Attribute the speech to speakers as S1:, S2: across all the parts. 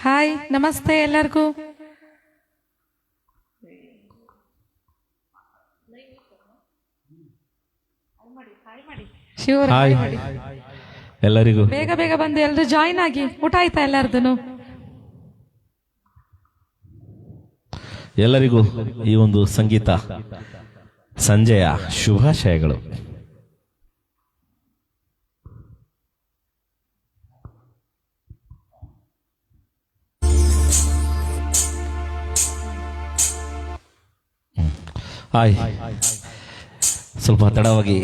S1: Hi, ನಮಸ್ತೆ ಎಲ್ಲರಿಗೂ. ಶಿವರ್
S2: hi ಎಲ್ಲರಿಗೂ.
S1: ಬೇಗ ಬೇಗ ಬಂದು ಎಲ್ಲರೂ ಜಾಯಿನ್ ಆಗಿ. ಊಟ ಆಯ್ತಾ ಎಲ್ಲರದು?
S2: ಎಲ್ಲರಿಗೂ ಈ ಒಂದು ಸಂಗೀತ ಸಂಜೆಯ ಶುಭಾಶಯಗಳು. ಹಾಯ್, ಸ್ವಲ್ಪ ತಡವಾಗಿ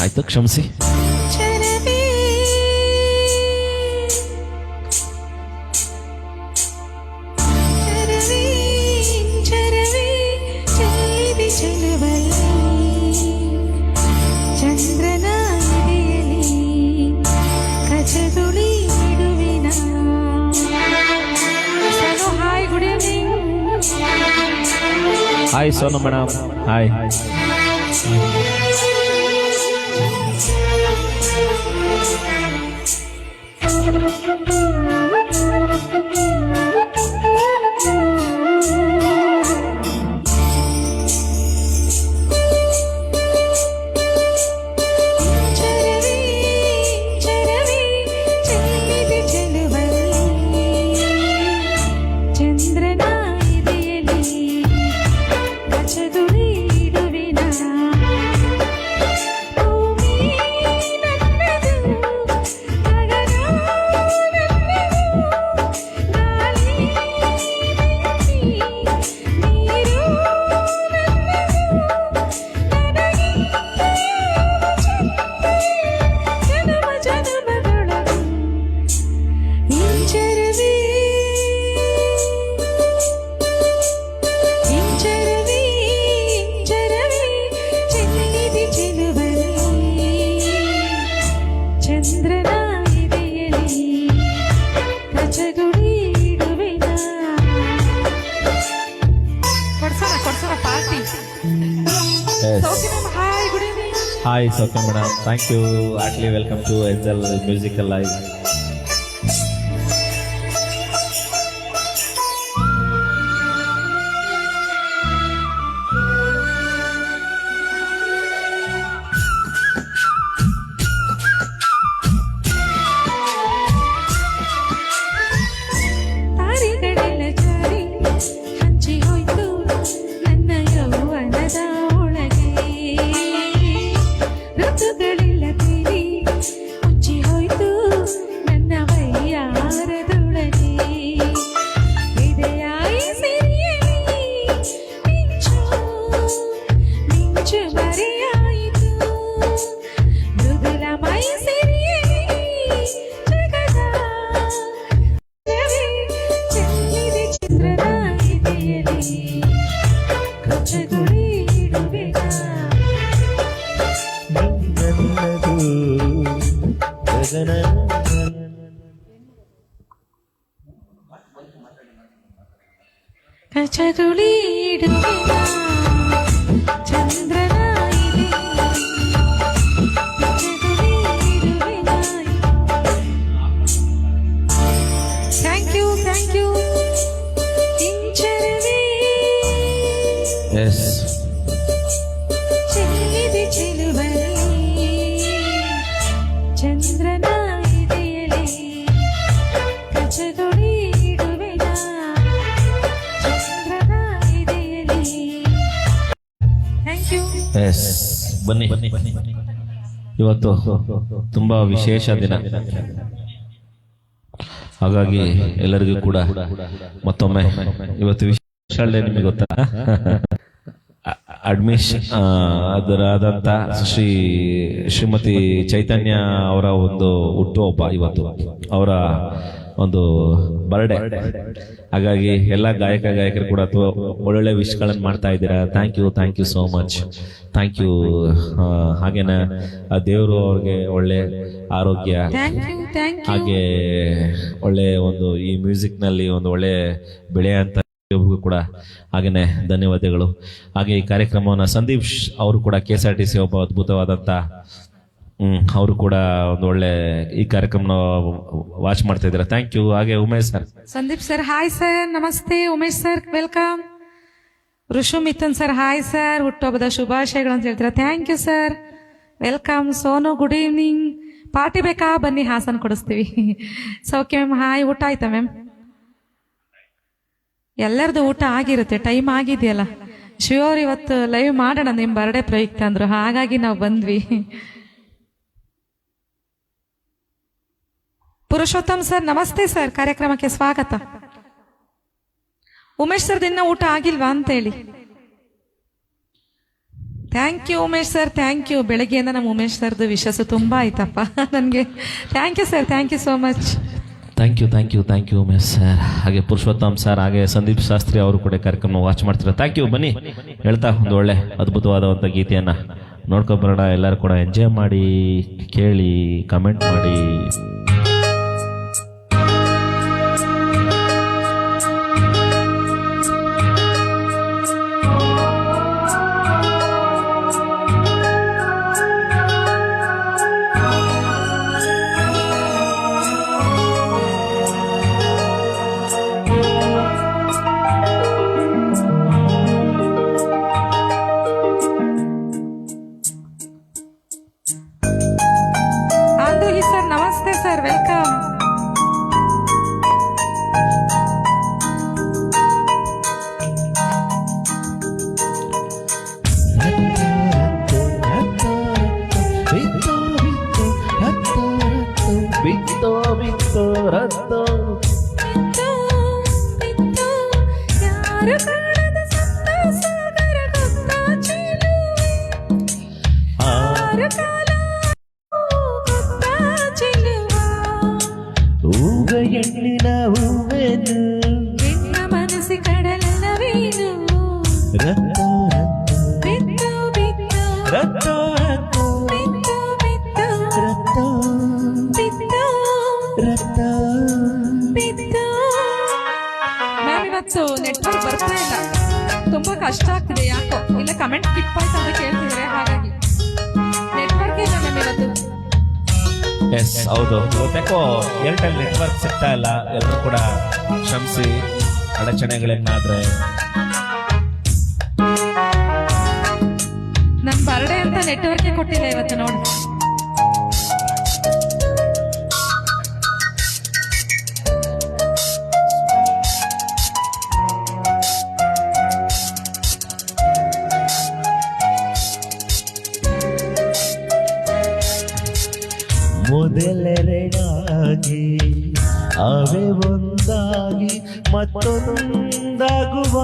S2: ಆಯ್ತು, ಕ್ಷಮಿಸಿ. Hi Sonu madam, hi. Hi, Soka madam. Thank you. Heartily welcome to Angel Musical Live.
S1: Thank you.
S2: Yes. Yes, ಬನ್ನಿ. ಇವತ್ತು ತುಂಬಾ ವಿಶೇಷ ದಿನ, ಹಾಗಾಗಿ ಎಲ್ಲರಿಗೂ ಕೂಡ ಮತ್ತೊಮ್ಮೆ ಇವತ್ತು ವಿಶೇಷ ಡೇ. ನಿಮಗೆ ಗೊತ್ತಾ, ಅಡ್ಮಿಷನ್ ಅದರಾದಂತ ಶ್ರೀಮತಿ ಚೈತನ್ಯ ಅವರ ಒಂದು ಹುಟ್ಟುಹಬ್ಬ ಇವತ್ತು, ಅವರ ಒಂದು ಬರ್ಡೇ. ಹಾಗಾಗಿ ಎಲ್ಲ ಗಾಯಕರು ಕೂಡ ಒಳ್ಳೊಳ್ಳೆ ವಿಶ್ಗಳನ್ನು ಮಾಡ್ತಾ ಇದ್ದೀರಾ. Thank you so much. Thank you. ಹಾಗೇನ ದೇವರು ಅವ್ರಿಗೆ ಒಳ್ಳೆ ಆರೋಗ್ಯ, ಹಾಗೆ ಒಳ್ಳೆ ಒಂದು ಈ ಮ್ಯೂಸಿಕ್ ನಲ್ಲಿ ಒಂದು ಒಳ್ಳೆ ಬೆಳೆ ಅಂತ ಕೂಡ ಹಾಗೇನೆ ಧನ್ಯವಾದಗಳು. ಹಾಗೆ ಈ ಕಾರ್ಯಕ್ರಮವನ್ನು ಸಂದೀಪ್ ಅವರು ಕೂಡ KSRTC ಒಬ್ಬ ಅದ್ಭುತವಾದಂತ ಅವರು ಕೂಡ ಒಂದು ಒಳ್ಳೆ ಈ ಕಾರ್ಯಕ್ರಮನ ವಾಚ್ ಮಾಡ್ತಾ ಇದ್ದಾರೆ. Thank you. ಹಾಗೆ Umesh sir,
S1: Sandeep sir hi sir, ನಮಸ್ತೆ. Umesh sir welcome. Rishu Mithun sir hi sir, ಹುಟ್ಟುಹಬ್ಬದ ಶುಭಾಶಯಗಳು ಅಂತ ಹೇಳ್ತೀರಾ. Thank you sir, welcome. Sonu good evening. Party ಬೇಕಾ? ಬನ್ನಿ, ಹಾಸನ ಕೊಡಿಸ್ತೀವಿ. ಸೌಖ್ಯ ಮ್ಯಾಮ್ ಹಾಯ್. ಊಟ ಆಯ್ತಾ ಮ್ಯಾಮ್? ಎಲ್ಲರದು ಊಟ ಆಗಿರುತ್ತೆ, ಟೈಮ್ ಆಗಿದೆಯಲ್ಲ. ಶಿವವ್ರು ಇವತ್ತು ಲೈವ್ ಮಾಡೋಣ ನಿಮ್ಮ ಬರ್ಡೇ ಪ್ರಯುಕ್ತ ಅಂದ್ರು, ಹಾಗಾಗಿ ನಾವು ಬಂದ್ವಿ. ಪುರುಷೋತ್ತಮ್ ಸರ್ ನಮಸ್ತೆ ಸರ್, ಕಾರ್ಯಕ್ರಮಕ್ಕೆ ಸ್ವಾಗತ. ಉಮೇಶ್ ಸರ್ ದಿನ ಊಟ ಆಗಿಲ್ವಾ ಅಂತೇಳಿ. Thank you Umesh sir, thank you. ಬೆಳಗ್ಗೆಯಿಂದ ನಮ್ಮ ಉಮೇಶ್ ಸರ್ದು ವಿಶಸ್ಸು ತುಂಬ ಆಯ್ತಪ್ಪ ನನಗೆ. Thank you sir, thank you so much.
S2: Thank you Umesh sir. ಹಾಗೆ ಪುರುಷೋತ್ತಮ್ ಸರ್, ಹಾಗೆ ಸಂದೀಪ್ ಶಾಸ್ತ್ರಿ ಅವರು ಕೂಡ ಕಾರ್ಯಕ್ರಮ ವಾಚ್ ಮಾಡ್ತಾರೆ. Thank you. ಬನ್ನಿ ಹೇಳ್ತಾ ಒಂದು ಒಳ್ಳೆ ಅದ್ಭುತವಾದಂಥ ಗೀತೆಯನ್ನು ನೋಡ್ಕೊಬರೋಣ. ಎಲ್ಲರೂ ಕೂಡ ಎಂಜಾಯ್ ಮಾಡಿ, ಕೇಳಿ, ಕಮೆಂಟ್ ಮಾಡಿ.
S1: ನಮಸ್ತೆ ಸರ್, ವೆಲ್ಕಮ್.
S2: ಎಣ್ಣಿನ ಹೂವೇನು,
S1: ನಿನ್ನ ಮನಸ್ಸಿ ಕಡಲಲ್ಲವೇನು,
S2: ರತ್ತ
S1: ಬಿತ್ತು ಬಿತ್ತು
S2: ರತ್ತ
S1: ಬಿತ್ತು ಬಿತ್ತು
S2: ರತ್ತ
S1: ಬಿತ್ತು
S2: ರತ್ತ
S1: ಬಿತ್ತು. ಮ್ಯಾಮ್ ಇವತ್ತು ನೆಟ್ವರ್ಕ್ ಬರ್ತಾ ಇಲ್ಲ, ತುಂಬಾ ಕಷ್ಟ ಆಗ್ತಿದೆ ಯಾಕೋ. ಇಲ್ಲ ಕಮೆಂಟ್ ಸ್ಕಿಪ್ ಆಯ್ತು ಅಂತ ಕೇಳ್ತಿದ್ರೆ, ಹಾಗಾಗಿ ನೆಟ್ವರ್ಕ್ ಇಲ್ಲ ಮ್ಯಾಮ್ ಇವತ್ತು.
S2: ಎಸ್ ಹೌದು, ಇವತ್ತ್ಯಾಕೋ ಏರ್ಟೆಲ್ ನೆಟ್ವರ್ಕ್ ಸಿಗ್ತಾ ಇಲ್ಲ. ಎಲ್ಲರೂ ಕೂಡ ಕ್ಷಮಿಸಿ, ಅಡಚಣೆಗಳೇನಾದ್ರೆ.
S1: ನನ್ ಬರ್ಡೇ ಅಂತ ನೆಟ್ವರ್ಕ್ ಕೊಟ್ಟಿಲ್ಲ ಇವತ್ತು ನೋಡಿ.
S2: ಮೊದಲೆರಡಾಗಿ ಅವೇ ಒಂದಾಗಿ ಮತ್ತೊಂದಾಗುವ,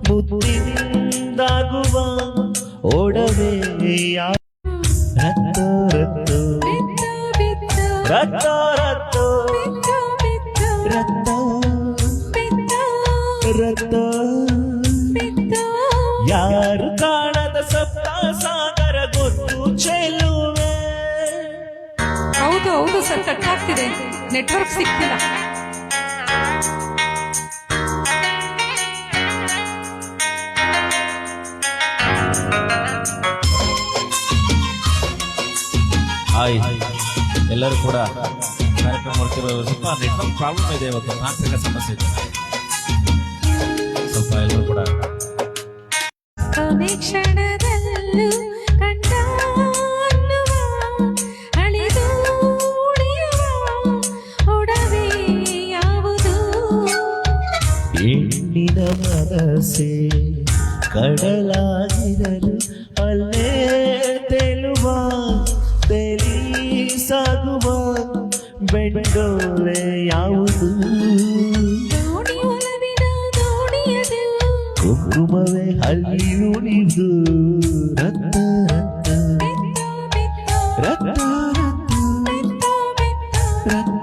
S2: ಮುತ್ತಿನಿಂದಾಗುವ ಒಡವೆ ರತ್ತು ರತ್ತು ರತ್ತ ರತ್ತ ರತ್ತ. ಯಾರು ಕಾಣದ ಸಪ್ತ ಸಾಗರ ಗೊತ್ತು ಚೆಲುವೆ.
S1: ಹೌದು ಹೌದು ಸರ್, ಕಟ್ ಆಗ್ತಿದೆ, ನೆಟ್ವರ್ಕ್ ಸಿಗ್ತಿಲ್ಲ.
S2: ಹಾಯ್, ಎಲ್ಲರೂ ಕೂಡ ಕಾರ್ಯಕ್ರಮ ಮಾಡ್ತಿರೋ. ಸ್ವಲ್ಪ ನೆಟ್ವರ್ಕ್ ಪ್ರಾಬ್ಲಮ್ ಇದೆ ಇವತ್ತು, ತಾಂತ್ರಿಕ ಸಮಸ್ಯೆ ಇದೆ. ಸ್ವಲ್ಪ ಎಲ್ಲರೂ ಕೂಡ
S1: ಕ್ಷಣದಲ್ಲೂ ಕಂಡ ಅಳಿದು ಉಳಿಯುವ ಒಡವೆ ಯಾವುದು?
S2: ಹೆಣ್ಣಿನ ಮನಸ್ಸೆ ಕಡಲಾಗಿರಲು ಅಲ್ಲೇ ತೆಲುವ ಸಾಗುವ ಬೆಂಡೋಲೆ ಯಾವುದು?
S1: ದೋಣಿ ಒಲವಿನ ದೋಣಿಯದು,
S2: ಕುಂಕುಮವೇ ಅಲ್ಲಿ ಉಳಿದು ರತ್ತ ರತ್ತ ರತ್ತ ರತ್ತ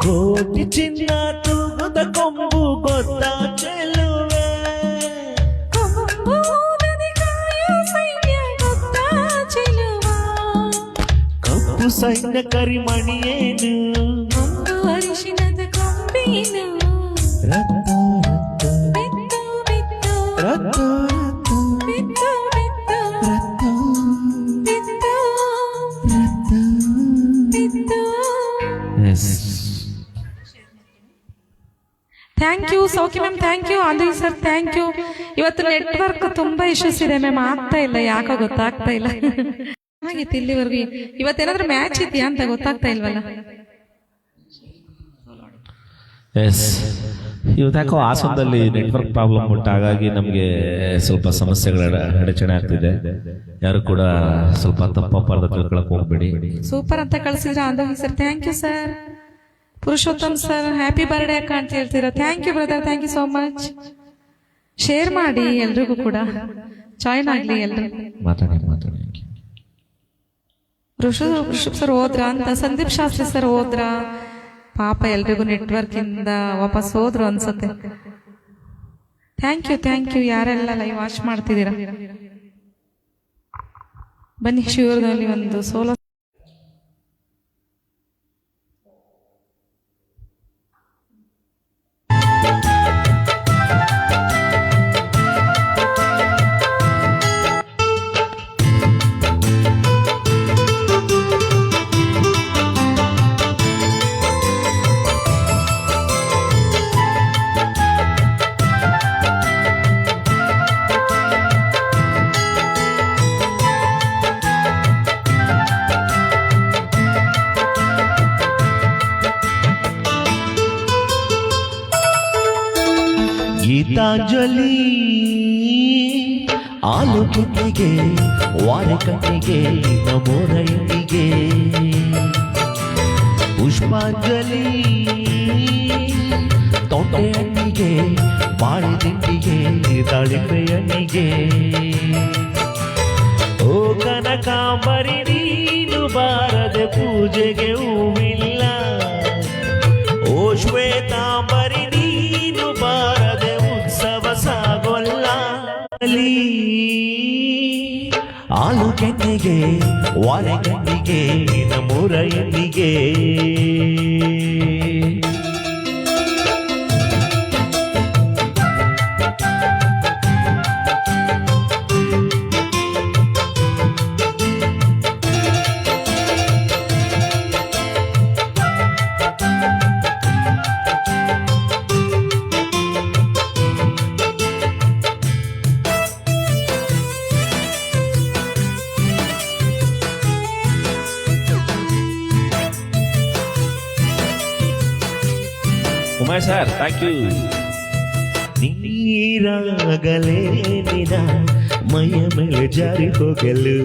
S2: ಕೋಟಿ ಚಿನ್ನ ತೂಗುದ ಕೊಂಬು ಗೊತ್ತ ಚೆಲುವೆ. ಕಪ್ಪು ಸೈನ್ಯ ಕರಿಮಣಿಯೇನು,
S1: ಒಂದು ಅರಿಶಿನದ ಕೊಂಬೇನು,
S2: ರತ್ತ ರತ್ತ
S1: ಬಿತ್ತು ಬಿತ್ತು
S2: ರತ್ತ ರತ್ತ
S1: ಬಿತ್ತು Saukhya ma'am, thank you. Andhri sir thank you. ಇವತ್ತು ನೆಟ್ವರ್ಕ್ ತುಂಬಾ ಇಶ್ಯೂಸ್ ಇದೆ ಮ್ಯಾಮ್, ಆಗ್ತಾ ಇಲ್ಲ, ಯಾಕೋ ಗೊತ್ತಾಗ್ತಾ ಇಲ್ಲ. ಹಾಗಿತ್ತು ಇಲ್ಲಿವರೆಗೂ. ಇವತ್ತೇನಾದ್ರೂ ಮ್ಯಾಚ್ ಇದೆಯಾ ಅಂತ ಗೊತ್ತಾಗ್ತಾ ಇಲ್ವಲ್ಲ.
S2: ಎಸ್, ಇವತ್ತಾಕೋ ಹಾಸನದಲ್ಲಿ ನೆಟ್ವರ್ಕ್ ಪ್ರಾಬ್ಲಮ್ ಉಂಟು, ಹಾಗಾಗಿ ನಮಗೆ ಸ್ವಲ್ಪ ಸಮಸ್ಯೆಗಳ ಅಡಚಣೆ ಆಗ್ತಿದೆ. ಯಾರು ಕೂಡ ಸ್ವಲ್ಪ ತಪ್ಪಾರ್ಥ ತಿಳ್ಕೊಳಕ್ ಹೋಗ್ಬೇಡಿ.
S1: ಸೂಪರ್ ಅಂತ ಕಳಿಸಿದ್ರ Andhri sir, thank you sir. Purushottam sir happy birthday ಅಕ್ಕ ಅಂತ ಹೇಳ್ತೀರಾ, thank you brother, thank you so much. Share ಮಾಡಿ ಎಲ್ರಿಗೂ ಕೂಡ, ಜಾಯಿನ್ ಆಗ್ಲಿ ಎಲ್ರು.
S2: ಮಾತಾಡಿ.
S1: ಋಷಭ್ ಸರ್ ಹೋದ್ರ ಅಂತ, ಸಂದೀಪ್ ಶಾಸ್ತ್ರಿ ಸರ್ ಹೋದ್ರ, ಪಾಪ ಎಲ್ರಿಗೂ ನೆಟ್ವರ್ಕ್ ಇಂದ ವಾಪಸ್ ಹೋದ್ರು ಅನ್ಸುತ್ತೆ. ಥ್ಯಾಂಕ್ ಯು ಯಾರೆಲ್ಲ ಲೈವ್ ವಾಚ್ ಮಾಡ್ತಿದ್ದೀರಾ. ಬನ್ನಿ, ಶಿವರದಲ್ಲಿ ಒಂದು ಸೋಲೋ.
S3: ಗೀತಾಂಜಲಿ ಆಲೂಗೆಡ್ಡೆಗೆ, ವಾರಕಣ್ಣಿಗೆ, ನಮೋರ ಎಣ್ಣಿಗೆ. ಪುಷ್ಪಾಂಜಲಿ ತೊಂಡೆ ಹಣ್ಣಿಗೆ, ಬಾಳೆ ದಿಂಡಿಗೆ, ದಾಳಿಂಬೆ ಹಣ್ಣಿಗೆ. ಓ ಕನಕಾಂಬರಿ ನೀನು ಬಾರದೆ ಪೂಜೆಗೆ ಹೂವಿಲ್ಲ. ಓ ಶ್ವೇತಾಂಬರಿ ನೀನು ಬಾರದೆ ಉತ್ಸವ ಸಾಗೊಲ್ಲ. ಆಲೂಗೆಡ್ಡೆಗೆ, ವಾರಗಣ್ಣಿಗೆ, ನಮೂರ ಎಣ್ಣಿಗೆ.
S2: Umesh sir thank you.
S3: ನೀರಾಗಲೇ ನಿನ ಮೈಯ ಮೇಲೆ ಜಾರಿ ಹೋಗಲು,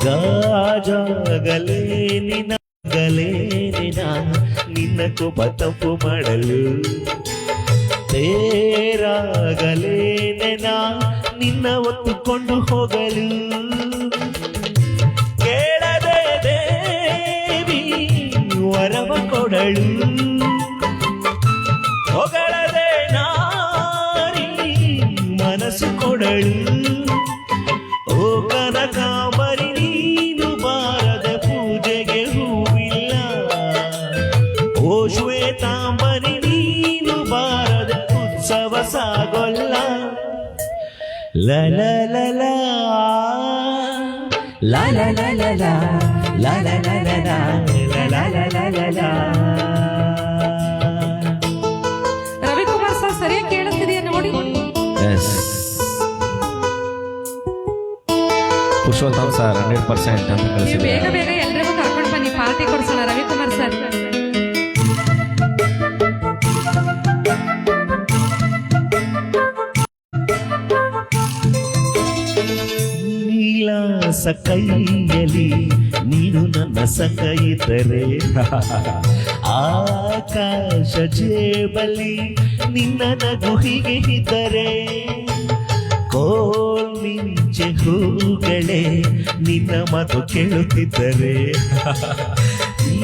S3: ಗಾಜಾಗಲೇ ನಿನಗಲೇ ನಿನ್ನ ಕೋಪ ತಪ್ಪು ಮಾಡಲು. ತೇರಾಗಲೇ ನಿನ್ನ ಒತ್ತುಕೊಂಡು ಹೋಗಲು. ಕೇಳದೆ ದೇವಿ ವರವ ಕೊಡಳು, ಹೊಗಳದೆ ನಾರಿ ಮನಸ್ಸು ಕೊಡಳು. ಓ ಕನಕಾಂಬರಿ ನೀನು ಬಾರದ ಪೂಜೆಗೆ ಹೂವಿಲ್ಲ. ಓ ಶ್ವೇತಾಂಬರಿ ನೀನು ಬಾರದ ಉತ್ಸವ ಸಾಗೊಲ್ಲ. ಲಲ ಲಲ ಲಲ ಲಲ ಲಲ ಲಲ ಲಲ.
S1: ರವಿಕುಮಾರ್ ಸರ್ ಸರಿಯಾಗಿ ಕೇಳಿಸ್ತಿದೆಯಾ ನೋಡಿ.
S2: ಎಸ್, ಪುರುಷೋತ್ತಮ್ ಸರ್ 100% ಅಂತ
S1: ನೀವು
S2: ಕಳಿಸಿದ್ದಾರೆ.
S1: ಬೇಗ ಎಲ್ರಿಗೂ ಕರ್ಕೊಂಡು ಬನ್ನಿ, ಪಾರ್ಟಿ ಕೊಡ್ಸೋಣ ರವಿಕುಮಾರ್ ಸರ್.
S3: ನೀಲಾಸ ಕೈಯಲ್ಲಿ ನೀನು ನನ್ನ ಸಂಗ ಇದ್ದರೆ, ಆಕಾಶ ಜೇಬಲ್ಲಿ ನಿನ್ನ ನಗು ಹೀಗೆ ಇದ್ದರೆ, ಕೋಲ್ಮಿಂಚೆ ಹೂಗಳೇ ನಿನ್ನ ಮಾತು ಕೇಳುತ್ತಿದ್ದರೆ, ಈ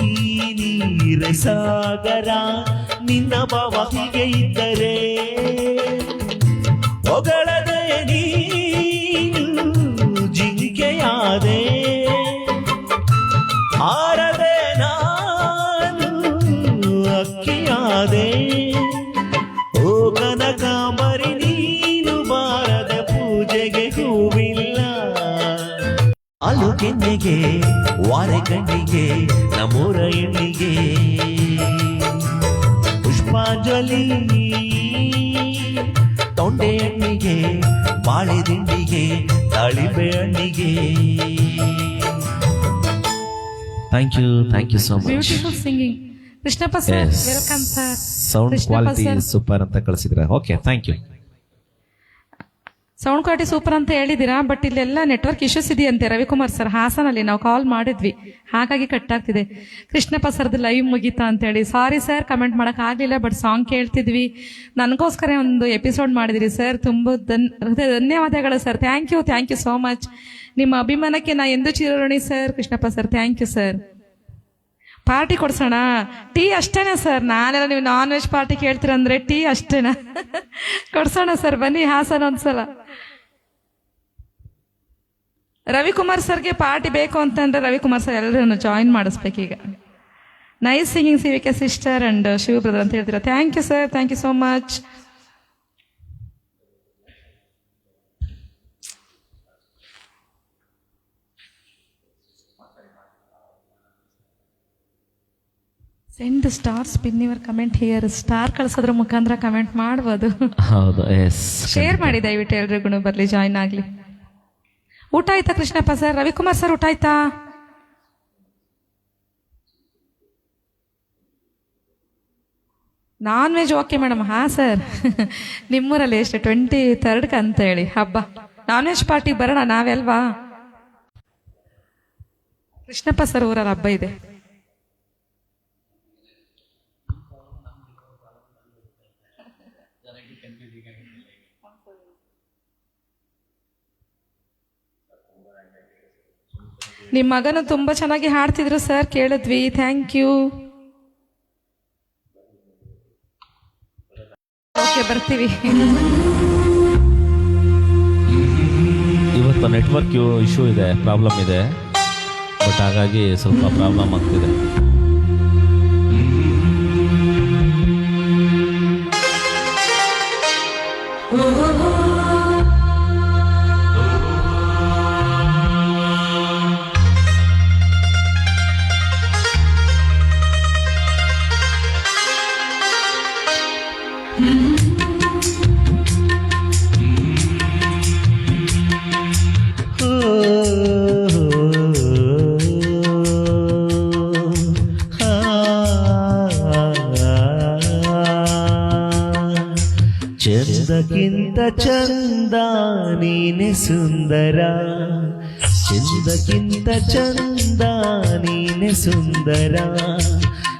S3: ನೀರ ಸಾಗರ ನಿನ್ನ ಭಾವ ಹೀಗೆ ಇದ್ದರೆ, ಹೊಗಳದೆ ನೀನು ಜಿಂಕೆಯಾದೆ, ಹಾರದೆ ನಾನು ಅಕ್ಕಿಯಾದೆ. ಓ ಕನಕಾಂಬರಿ ನೀನು ಬಾರದ ಪೂಜೆಗೆ ಹೂವಿಲ್ಲ. ಆಲೂಗೆಡ್ಡೆಗೆ, ವಾರಗಣ್ಣಿಗೆ, ನಮೂರ ಎಣ್ಣಿಗೆ. ಪುಷ್ಪಾಂಜಲಿ ತೊಂಡೆ ಹಣ್ಣಿಗೆ ಬಾಳೆ ದಿಂಡಿಗೆ ದಾಳಿಂಬೆ ಹಣ್ಣಿಗೆ.
S2: Thank you so much.
S1: Beautiful singing. Krishnappa sir welcome sir.
S2: Sound quality super ಅಂತ ಕಳಿಸಿದ್ರೆ. Okay, thank you.
S1: Sound quality super ಅಂತ ಹೇಳಿದ್ದೀರಾ, ಬಟ್ ಇಲ್ಲೆಲ್ಲ ನೆಟ್ವರ್ಕ್ ಇಶ್ಯೂಸ್ ಇದೆಯಂತೆ. ರವಿಕುಮಾರ್ ಸರ್ ಹಾಸನಲ್ಲಿ ನಾವು ಕಾಲ್ ಮಾಡಿದ್ವಿ, ಹಾಗಾಗಿ ಕಟ್ ಆಗ್ತಿದೆ. ಕೃಷ್ಣಪ್ಪ ಸರ್ದು ಲೈವ್ ಮುಗೀತಾ ಅಂತೇಳಿ. ಸಾರಿ ಸರ್, ಕಮೆಂಟ್ ಮಾಡೋಕ್ಕಾಗಲಿಲ್ಲ, ಬಟ್ ಸಾಂಗ್ ಕೇಳ್ತಿದ್ವಿ. ನನಗೋಸ್ಕರ ಒಂದು ಎಪಿಸೋಡ್ ಮಾಡಿದಿರಿ ಸರ್, ತುಂಬ ಧನ್ಯವಾದಗಳು sir. Thank you so much. ನಿಮ್ಮ ಅಭಿಮಾನಕ್ಕೆ ನಾ ಎಂದು ಚಿರಋಣಿ sir. Krishnappa sir thank you sir. Party ಕೊಡ್ಸೋಣ? ಟೀ ಅಷ್ಟೇನಾ ಸರ್? ನಾನೆಲ್ಲ ನೀವು ನಾನ್ ವೆಜ್ ಪಾರ್ಟಿ ಕೇಳ್ತೀರಂದ್ರೆ ಟೀ ಅಷ್ಟೇನಾ? ಕೊಡ್ಸೋಣ ಸರ್, ಬನ್ನಿ ಹಾಸನ ಒಂದ್ಸಲ. ರವಿಕುಮಾರ್ ಸರ್ಗೆ ಪಾರ್ಟಿ ಬೇಕು ಅಂತಂದ್ರೆ ರವಿಕುಮಾರ್ ಸರ್ ಎಲ್ಲರನ್ನು ಜಾಯಿನ್ ಮಾಡಿಸ್ಬೇಕೀಗ. Nice singing CVK sister and Shiva brother ಅಂತ ಹೇಳ್ತೀರಾ. Thank you sir, thank you so much. Send star spin your comment here. Star ಕಳ್ಸೋದ್ರ ಮುಖಾಂತರ ಕಮೆಂಟ್ ಮಾಡ್ಬೋದು.
S2: ಹೌದು, ಎಸ್.
S1: ಶೇರ್ ಮಾಡಿ ದಯವಿಟ್ಟು, ಎಲ್ರಿಗೂ ಬರ್ಲಿ, ಜಾಯಿನ್ ಆಗ್ಲಿ. ಊಟ ಆಯ್ತಾ ಕೃಷ್ಣಪ್ಪ ಸರ್? ರವಿಕುಮಾರ್ ಸರ್ ಊಟ ಆಯ್ತಾ? Non veg okay madam. ಹಾ ಸರ್, ನಿಮ್ಮೂರಲ್ಲಿ ಎಷ್ಟು 23rd ಅಂತ ಹೇಳಿ ಹಬ್ಬ, ನಾನ್ ವೆಜ್ ಪಾರ್ಟಿ ಬರೋಣ ನಾವೆಲ್ವಾ? ಕೃಷ್ಣಪ್ಪ ಸರ್ ಊರಲ್ಲಿ ಹಬ್ಬ ಇದೆ. ನಿಮ್ಮ ಮಗನು ತುಂಬಾ ಚೆನ್ನಾಗಿ ಹಾಡ್ತಿದ್ರು ಸರ್, ಕೇಳಿದ್ವಿ. Thank you. ಓಕೆ, ಬರ್ತೀವಿ.
S2: ಇವತ್ತು ನೆಟ್ವರ್ಕ್ ಇಶ್ಯೂ ಇದೆ, ಪ್ರಾಬ್ಲಮ್ ಇದೆ, ಬಟ್ ಹಾಗಾಗಿ ಸ್ವಲ್ಪ ಪ್ರಾಬ್ಲಮ್ ಆಗ್ತಿದೆ.
S3: ಚಂದಕ್ಕಿಂತ ಚಂದ ನೀನೆ ಸುಂದರ, ಚಂದಕ್ಕಿಂತ ಚಂದ ನೀನೆ ಸುಂದರ,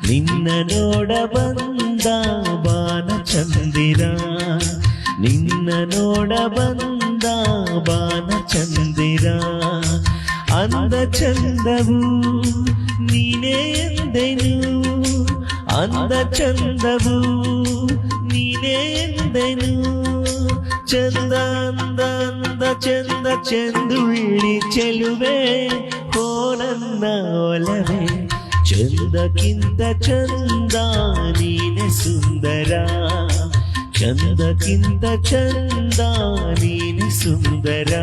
S3: ನಿನ್ನ ನೋಡ ಬಂದ ಬಾನ ಚಂದಿರ, ನಿನ್ನ ನೋಡ ಬಂದ ಬಾನ ಚಂದಿರ, ಅಂದ ಚಂದವು ನೀನೇ ಎಂದೆನು, ಅಂದ ಚಂದವು ನೀನೇ ಎಂದೆನು, ಚಂದ ಅಂದ ಅಂದ ಚಂದ ಚಂದುಳ್ಳಿ ಚೆಲುವೆ ಓ ನನ್ನ ಒಲವೇ, ಚಂದಕ್ಕಿಂತ ಚಂದ ನೀನೆ ಸುಂದರ, ಚಂದಕ್ಕಿಂತ ಚಂದ ನೀನೆ ಸುಂದರ.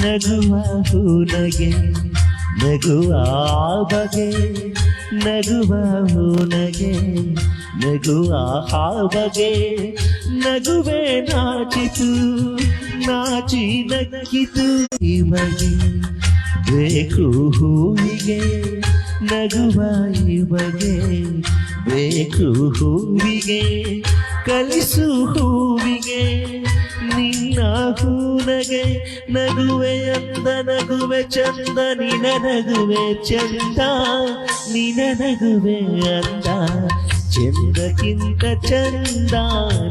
S3: ನಗುವ ಹೂನಗೆ ನಗುವ ಬಗೆ, ನಗುವ ಹೂನಗೆ ನಗುವ ಬಗೆ, ನಗುವೆ ನಾಚಿತು ನಾಚಿ ನಕ್ಕಿತು ಈ ಬಗೆ, ಬೇಕು ಹೂವಿಗೆ ನಗುವ ಈ ಬಗೆ, ಬೇಕು ಹೂವಿಗೆ ಕಲಿಸು ಹೂವಿಗೆ, ನಿನ್ನ ಹೂನಗೆ ನಗುವೆ ಅಂದ ನಗುವೆ ಚಂದ, ನಿನ ನಗುವೆ ಚಂದ, ನಿನ ನಗುವೆ ಅಂದ, ಚಂದಕ್ಕಿಂತ ಚಂದ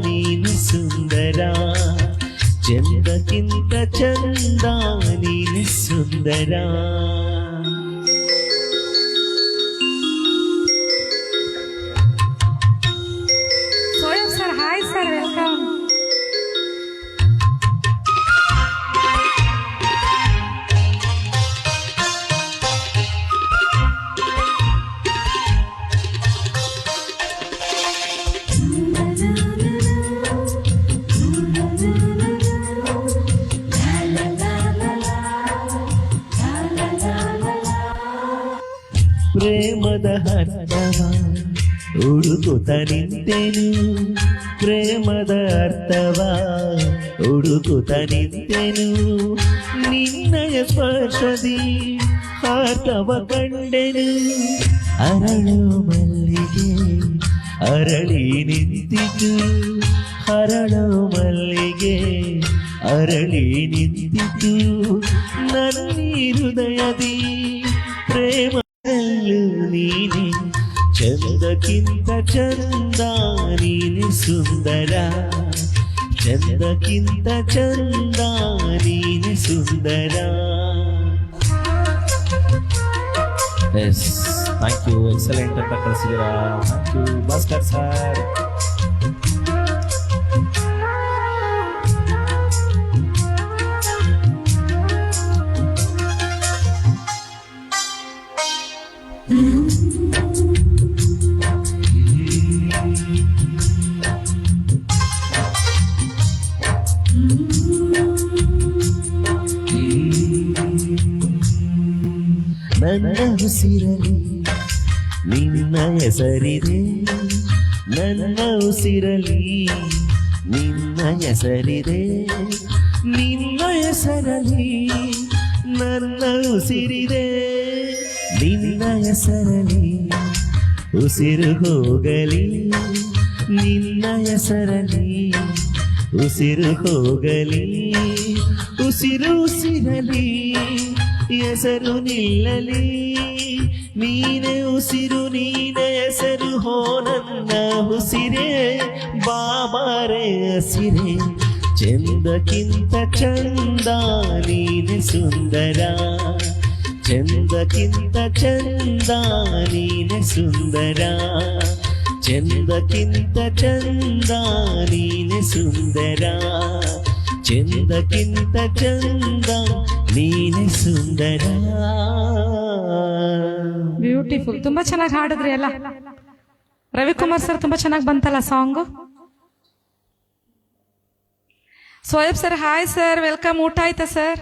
S3: ನೀನು ಸುಂದರ, ಚಂದಕ್ಕಿಂತ ಚಂದ ನೀನು ಸುಂದರ.
S1: ಸೋಯಂ ಸರ್ ಹಾಯ್
S3: ಪ್ರೇಮದ ಅರ್ಥವ ಹುಡುಕುತ್ತ ನಿಂತೆನು ಪ್ರೇಮದ ಅರ್ಥವ ಹುಡುಕುತ್ತ ನಿಂತೆನು ನಿನ್ನಯ ಸ್ಪರ್ಶದಿ ಅರ್ಥವ ಕಂಡೆನು ಅರಳು ಮಲ್ಲಿಗೆ ಅರಳಿ ನಿಂತಿತು ಅರಳು ಮಲ್ಲಿಗೆ ಅರಳಿ ನಿಂತಿತು ನನ್ನ ಹೃದಯದಿ ಪ್ರೇಮದಲ್ಲೂ ನೀನೆ ಚಂದಕ್ಕಿಂತ ಚಂದ ನೀನೆ ಸುಂದರ ಚಂದಕ್ಕಿಂತ ಚಂದ ನೀನೆ ಸುಂದರ.
S2: ಎಸ್ ಥ್ಯಾಂಕ್ ಯು ಎಕ್ಸಲೆಂಟ್ ಅಂತ ಕಳಿಸಿದ್ದೀರಾ. Thank you Bhaskar sir.
S3: ನನ್ನ ಉಸಿರಲಿ ನಿನ್ನ ಹೆಸರಿದೆ ನನ್ನ ಉಸಿರಲಿ ನಿನ್ನ ಹೆಸರಿದೆ ನಿನ್ನ ಹೆಸರಲಿ ನನ್ನ ಉಸಿರಿದೆ ನಿನ್ನ ಹೆಸರಲಿ ಉಸಿರು ಹೋಗಲಿ ನಿನ್ನ ಹೆಸರಲಿ ಉಸಿರು ಹೋಗಲಿ ಉಸಿರು ಉಸಿರಲಿ ಹೆಸರು ನಿಲ್ಲಲಿ ನೀನೆ ಉಸಿರು ನೀನೆ ಹೆಸರು ಹೋ ನನ್ನ ಉಸಿರೇ ಬಾಬಾರೆ ಹಸಿರೇ ಚಂದಕ್ಕಿಂತ ಚಂದ ನೀನೆ ಸುಂದರ ಚಂದಕ್ಕಿಂತ ಚಂದ ನೀನೆ ಸುಂದರ ಚಂದಕ್ಕಿಂತ ಚಂದ ನೀನೆ ಸುಂದರ ಚಂದಕ್ಕಿಂತ ಚಂದ ನೀನೆ ಸುಂದರ.
S1: ಬ್ಯೂಟಿಫುಲ್. ತುಂಬಾ ಚೆನ್ನಾಗಿ ಹಾಡಿದ್ರಿ ಎಲ್ಲ. ರವಿಕುಮಾರ್ ಸರ್ ತುಂಬಾ ಚೆನ್ನಾಗಿ ಬಂತಲ್ಲ song. Soyab sir hi sir, welcome. ಊಟ ಆಯ್ತಾ ಸರ್?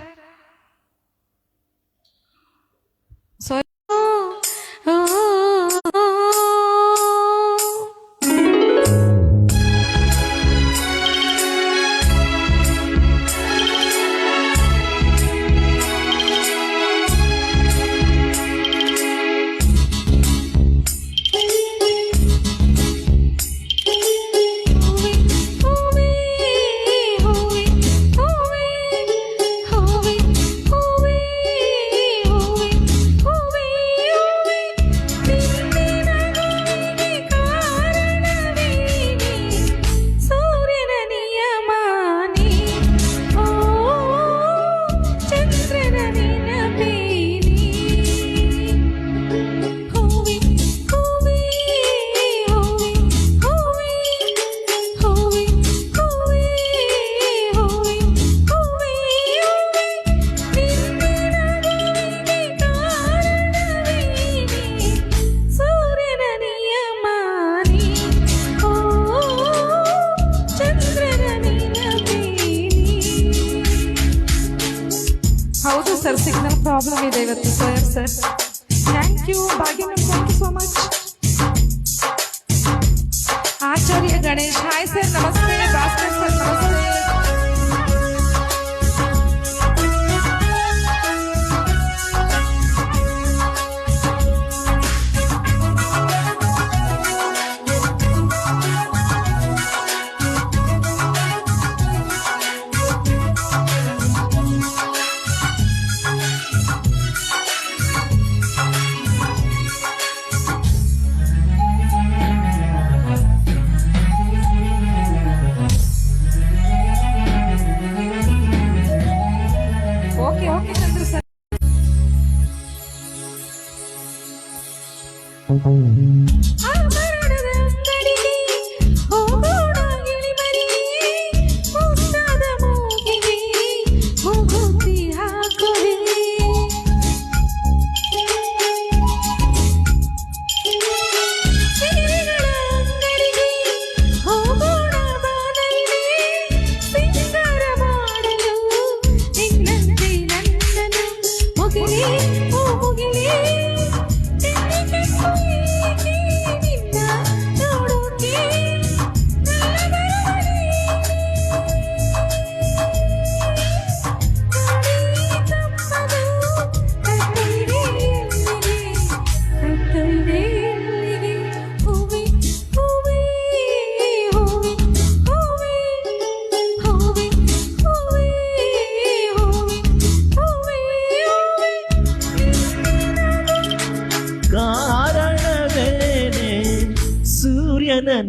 S1: ಹೌದು ಸರ್, ಸಿಗ್ನಲ್ ಪ್ರಾಬ್ಲಮ್ ಇದೆ ಇವತ್ತು sir. Thank you Bhagya, thank you so much. Acharya Ganesh hi sir, ನಮಸ್ತೆ. ಭಾಸ್ಕರ್ ಸರ್ ನಮಸ್ತೆ. Okay Chandra sir.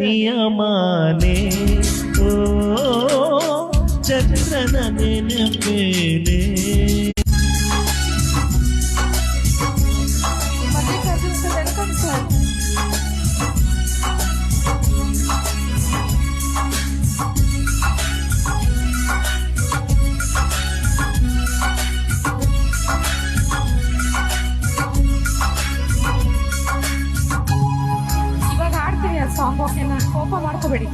S3: ನಿಯಮಾನೆ ಓ ಚಂದ್ರನ ನೆನಪೇನೆ
S1: ವೆಲ್ಕಮ್ ಸರ್. ಇವಾಗ ಆಡ್ತೀನಿ ಆ ಸಾಂಗ್, ಓಕೆನಾ? ಕೋಪ ಮಾಡ್ಕೋಬೇಡಿ.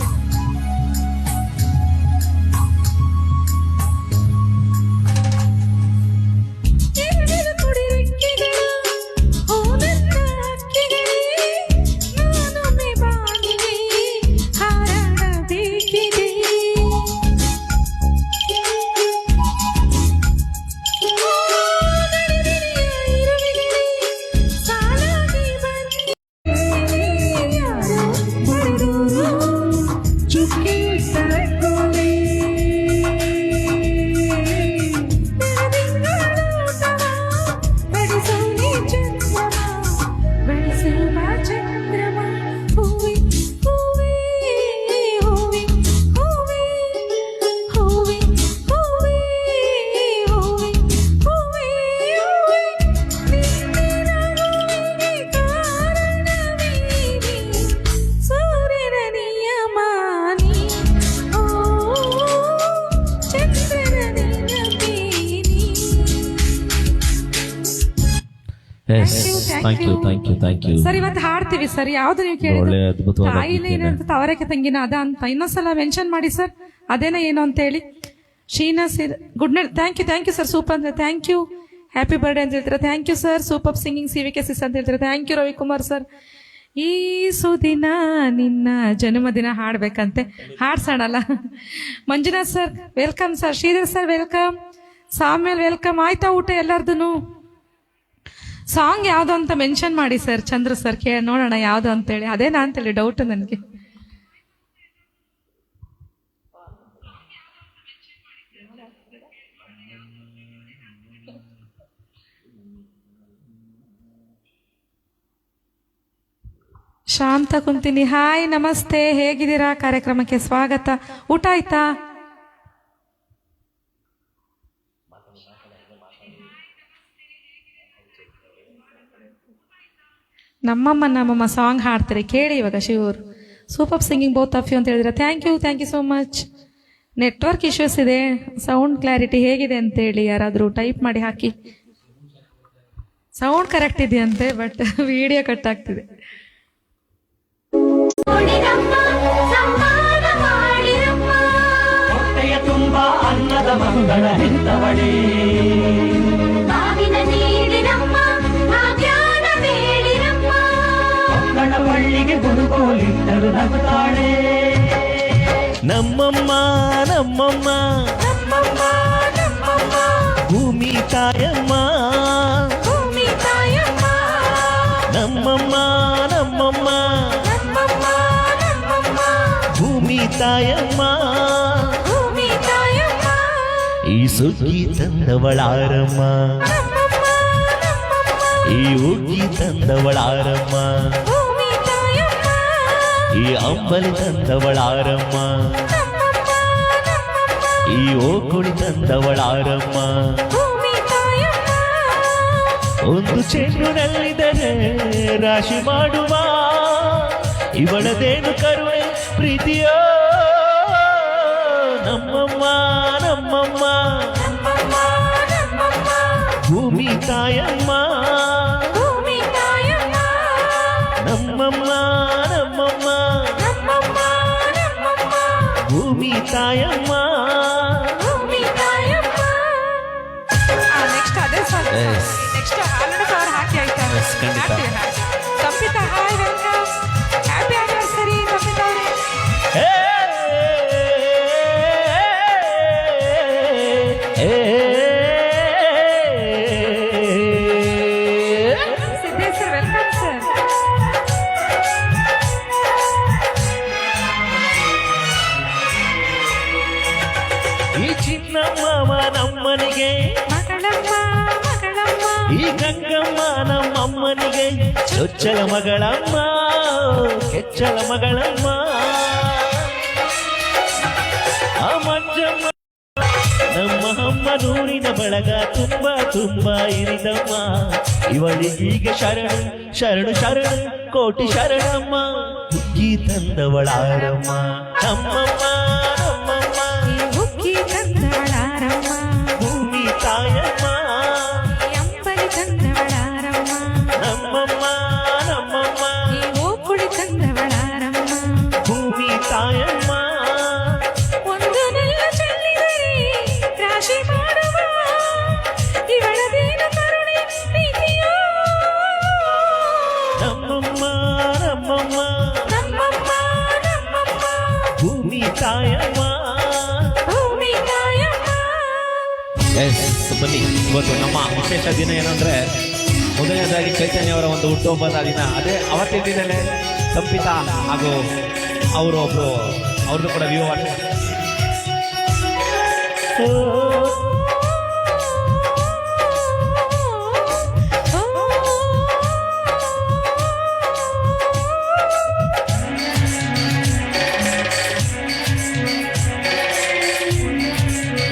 S2: ಥ್ಯಾಂಕ್ ಯು
S1: ಸರ್, ಇವತ್ತು ಹಾಡ್ತೀವಿ ಸರ್. ಯಾವ್ದು ನೀವು ಕೇಳಿದ್ರೆ
S2: ಒಳ್ಳೆ ಅದ್ಭುತವಾದ
S1: ತಾಯಿನೇ ಏನಂತ ತಾವರೆಕೆ ತಂಗಿನ ಅದ ಅಂತ ಇನ್ನೊಂದ್ಸಲ ಮೆನ್ಷನ್ ಮಾಡಿ ಸರ್, ಅದೇನೇ ಏನು ಅಂತ ಹೇಳಿ. Sheena sir good night. Thank you sir, super ಅಂದ್ರೆ ಥ್ಯಾಂಕ್ ಯು. ಹ್ಯಾಪಿ ಬರ್ಡೇ ಅಂತ ಹೇಳ್ತಾರೆ, thank you sir. Super singing CVK sis ಅಂತ ಹೇಳ್ತಾರೆ, ಥ್ಯಾಂಕ್ ಯು. ರವಿಕುಮಾರ್ ಸರ್, ಈ ಸುದಿನ ನಿನ್ನ ಜನ್ಮದಿನ ಹಾಡ್ಬೇಕಂತೆ, ಹಾಡ್ಸೋಣಲ್ಲ. Manjunath sir welcome sir. Sridhar sir welcome. Samuel welcome. ಆಯ್ತಾ ಊಟ ಎಲ್ಲಾರ್ದು? ಸಾಂಗ್ ಯಾವ್ದು ಅಂತ ಮೆನ್ಷನ್ ಮಾಡಿ ಸರ್. ಚಂದ್ರ ಸರ್ ನೋಡೋಣ ಯಾವ್ದು ಅಂತೇಳಿ, ಅದೇನಾ ಅಂತೇಳಿ ಡೌಟ್ ನನಗೆ. ಶಾಂತ ಕುಂತಿನಿ, ಹಾಯ್ ನಮಸ್ತೆ, ಹೇಗಿದ್ದೀರಾ? ಕಾರ್ಯಕ್ರಮಕ್ಕೆ ಸ್ವಾಗತ. ಊಟ ಆಯ್ತಾ? ನಮ್ಮಮ್ಮ ಸಾಂಗ್ ಹಾಡ್ತಾರೆ ಕೇಳಿ ಇವಾಗ. ಶಿವರ್ super singing both of you ಅಂತ ಹೇಳಿದ್ರೆ thank you so much. Network issues ಇದೆ, ಸೌಂಡ್ ಕ್ಲಾರಿಟಿ ಹೇಗಿದೆ ಅಂತೇಳಿ ಯಾರಾದರೂ ಟೈಪ್ ಮಾಡಿ ಹಾಕಿ. ಸೌಂಡ್ ಕರೆಕ್ಟ್ ಇದೆಯಂತೆ, ಬಟ್ ವಿಡಿಯೋ ಕಟ್ ಆಗ್ತಿದೆ.
S4: ಹೊಟ್ಟೆಯ ತುಂಬ ಅನ್ನದ ಮಂಗಳ ಹೆಂತವಳೆ, ಮಕ್ಕಳ ಬಳ್ಳಿಗೆ ಗುಡುಗೋಲಿಟ್ಟರು ನಗುತ್ತಾಳೆ.
S3: ನಮ್ಮಮ್ಮ ನಮ್ಮಮ್ಮ ಭೂಮಿ ತಾಯಮ್ಮ, ನಮ್ಮಮ್ಮ ನಮ್ಮಮ್ಮ ಭೂಮಿ ತಾಯಮ್ಮ, ಈ ಸುಗ್ಗಿ ತಂದವಳಾರಮ್ಮ, ಈ ಉಗ್ಗಿ ತಂದವಳಾರಮ್ಮ, ಈ ಅಂಬಲಿ ತಂದವಳಾರಮ್ಮ, ಈ ಓಕುಳಿ ತಂದವಳಾರಮ್ಮ. ಒಂದು ಚೆಂಡಿನಲ್ಲಿದ್ದರೆ ರಾಶಿ ಮಾಡುವ ಇವಳದೇನು ಕರುಣೆ ಪ್ರೀತಿಯೋ. ನಮ್ಮಮ್ಮ ನಮ್ಮಮ್ಮ ಭೂಮಿ ತಾಯಮ್ಮ, ನಮ್ಮಮ್ಮ ನಮ್ಮಮ್ಮ ಭೂಮಿ ತಾಯಮ್ಮ.
S1: ನೆಕ್ಸ್ಟ್ ಅದೇ ಸರ್, ನೆಕ್ಸ್ಟ್ ಆಲ್ರೆಡಿ ಫ್ಲವರ್ ಹಾಕಿ ಆಯ್ತಾ? ಸಂಪಿತಾ ಹಾಯ್ ವೆಲ್ಕಮ್, ಹ್ಯಾಪಿ ಆನಿವರ್ಸರಿ ಸಂಪಿತಾ ಅವರೇ. Siddeshwar welcome sir.
S3: ಈ ಚಿನ್ನಮ್ಮ ನಮ್ಮನಿಗೆ
S1: ಮಗಳಮ್ಮ
S3: ಈ ಈ ಗಂಗಮ್ಮ ನಮ್ಮಮ್ಮನಿಗೆ ಚೊಚ್ಚಲ ಮಗಳಮ್ಮ ಕೆಚ್ಚಲ ಮಗಳಮ್ಮ ಆ ಮಂಜಮ್ಮ ನಮ್ಮ ಅಮ್ಮ ನೂರಿನ ಬಳಗ ತುಂಬಾ ಇರಿದಮ್ಮ ಇವಳಿಗೀಗ ಶರಣು ಶರಣು ಶರಣು ಕೋಟಿ ಶರಣಮ್ಮ ಹುಗ್ಗಿ ತಂದವಳಾರಮ್ಮ ನಮ್ಮಮ್ಮ ನಮ್ಮಮ್ಮ
S1: ಹುಕ್ಕಿ ತಂದವಳಾರಮ್ಮ
S3: ಭೂಮಿ ತಾಯಮ್ಮ
S1: ಅಂಬಲಿ ತಂದವಳಾರಮ್ಮ
S3: ನಮ್ಮಮ್ಮ ನಮ್ಮಮ್ಮ
S1: ಓಕುಳಿ ತಂದವಳಾರಮ್ಮ
S3: ಭೂಮಿ ತಾಯಮ್ಮ
S1: ಒಂದು ನೆಲ್ಲ ಚೆಲ್ಲಿದರೆ ರಾಶಿ ಮಾಡುವ ಇವಳದೇನು ಕರುಣೆ ಪ್ರೀತಿಯೋ
S3: ನಮ್ಮಮ್ಮ ನಮ್ಮಮ್ಮ
S1: ನಮ್ಮಮ್ಮ ನಮ್ಮಮ್ಮ
S3: ಭೂಮಿ ತಾಯಮ್ಮ
S1: ಭೂಮಿ ತಾಯಮ್ಮ.
S2: ಎಸ್ ಬನ್ನಿ, ಇವತ್ತು ನಮ್ಮ ವಿಶೇಷ ದಿನ ಏನಂದ್ರೆ ಮೊದಲನೇದಾಗಿ ಚೈತನ್ಯ ಅವರ ಒಂದು ಹುಟ್ಟುಹಬ್ಬದ ದಿನ. ಅದೇ ಅವತ್ತಿನ ದಿನನೇ ಸಂಪಿತಾ ಹಾಗೂ ಅವರು ಒಬ್ರು ಅವ್ರದ್ದು ಕೂಡ ವಿವಾಹ.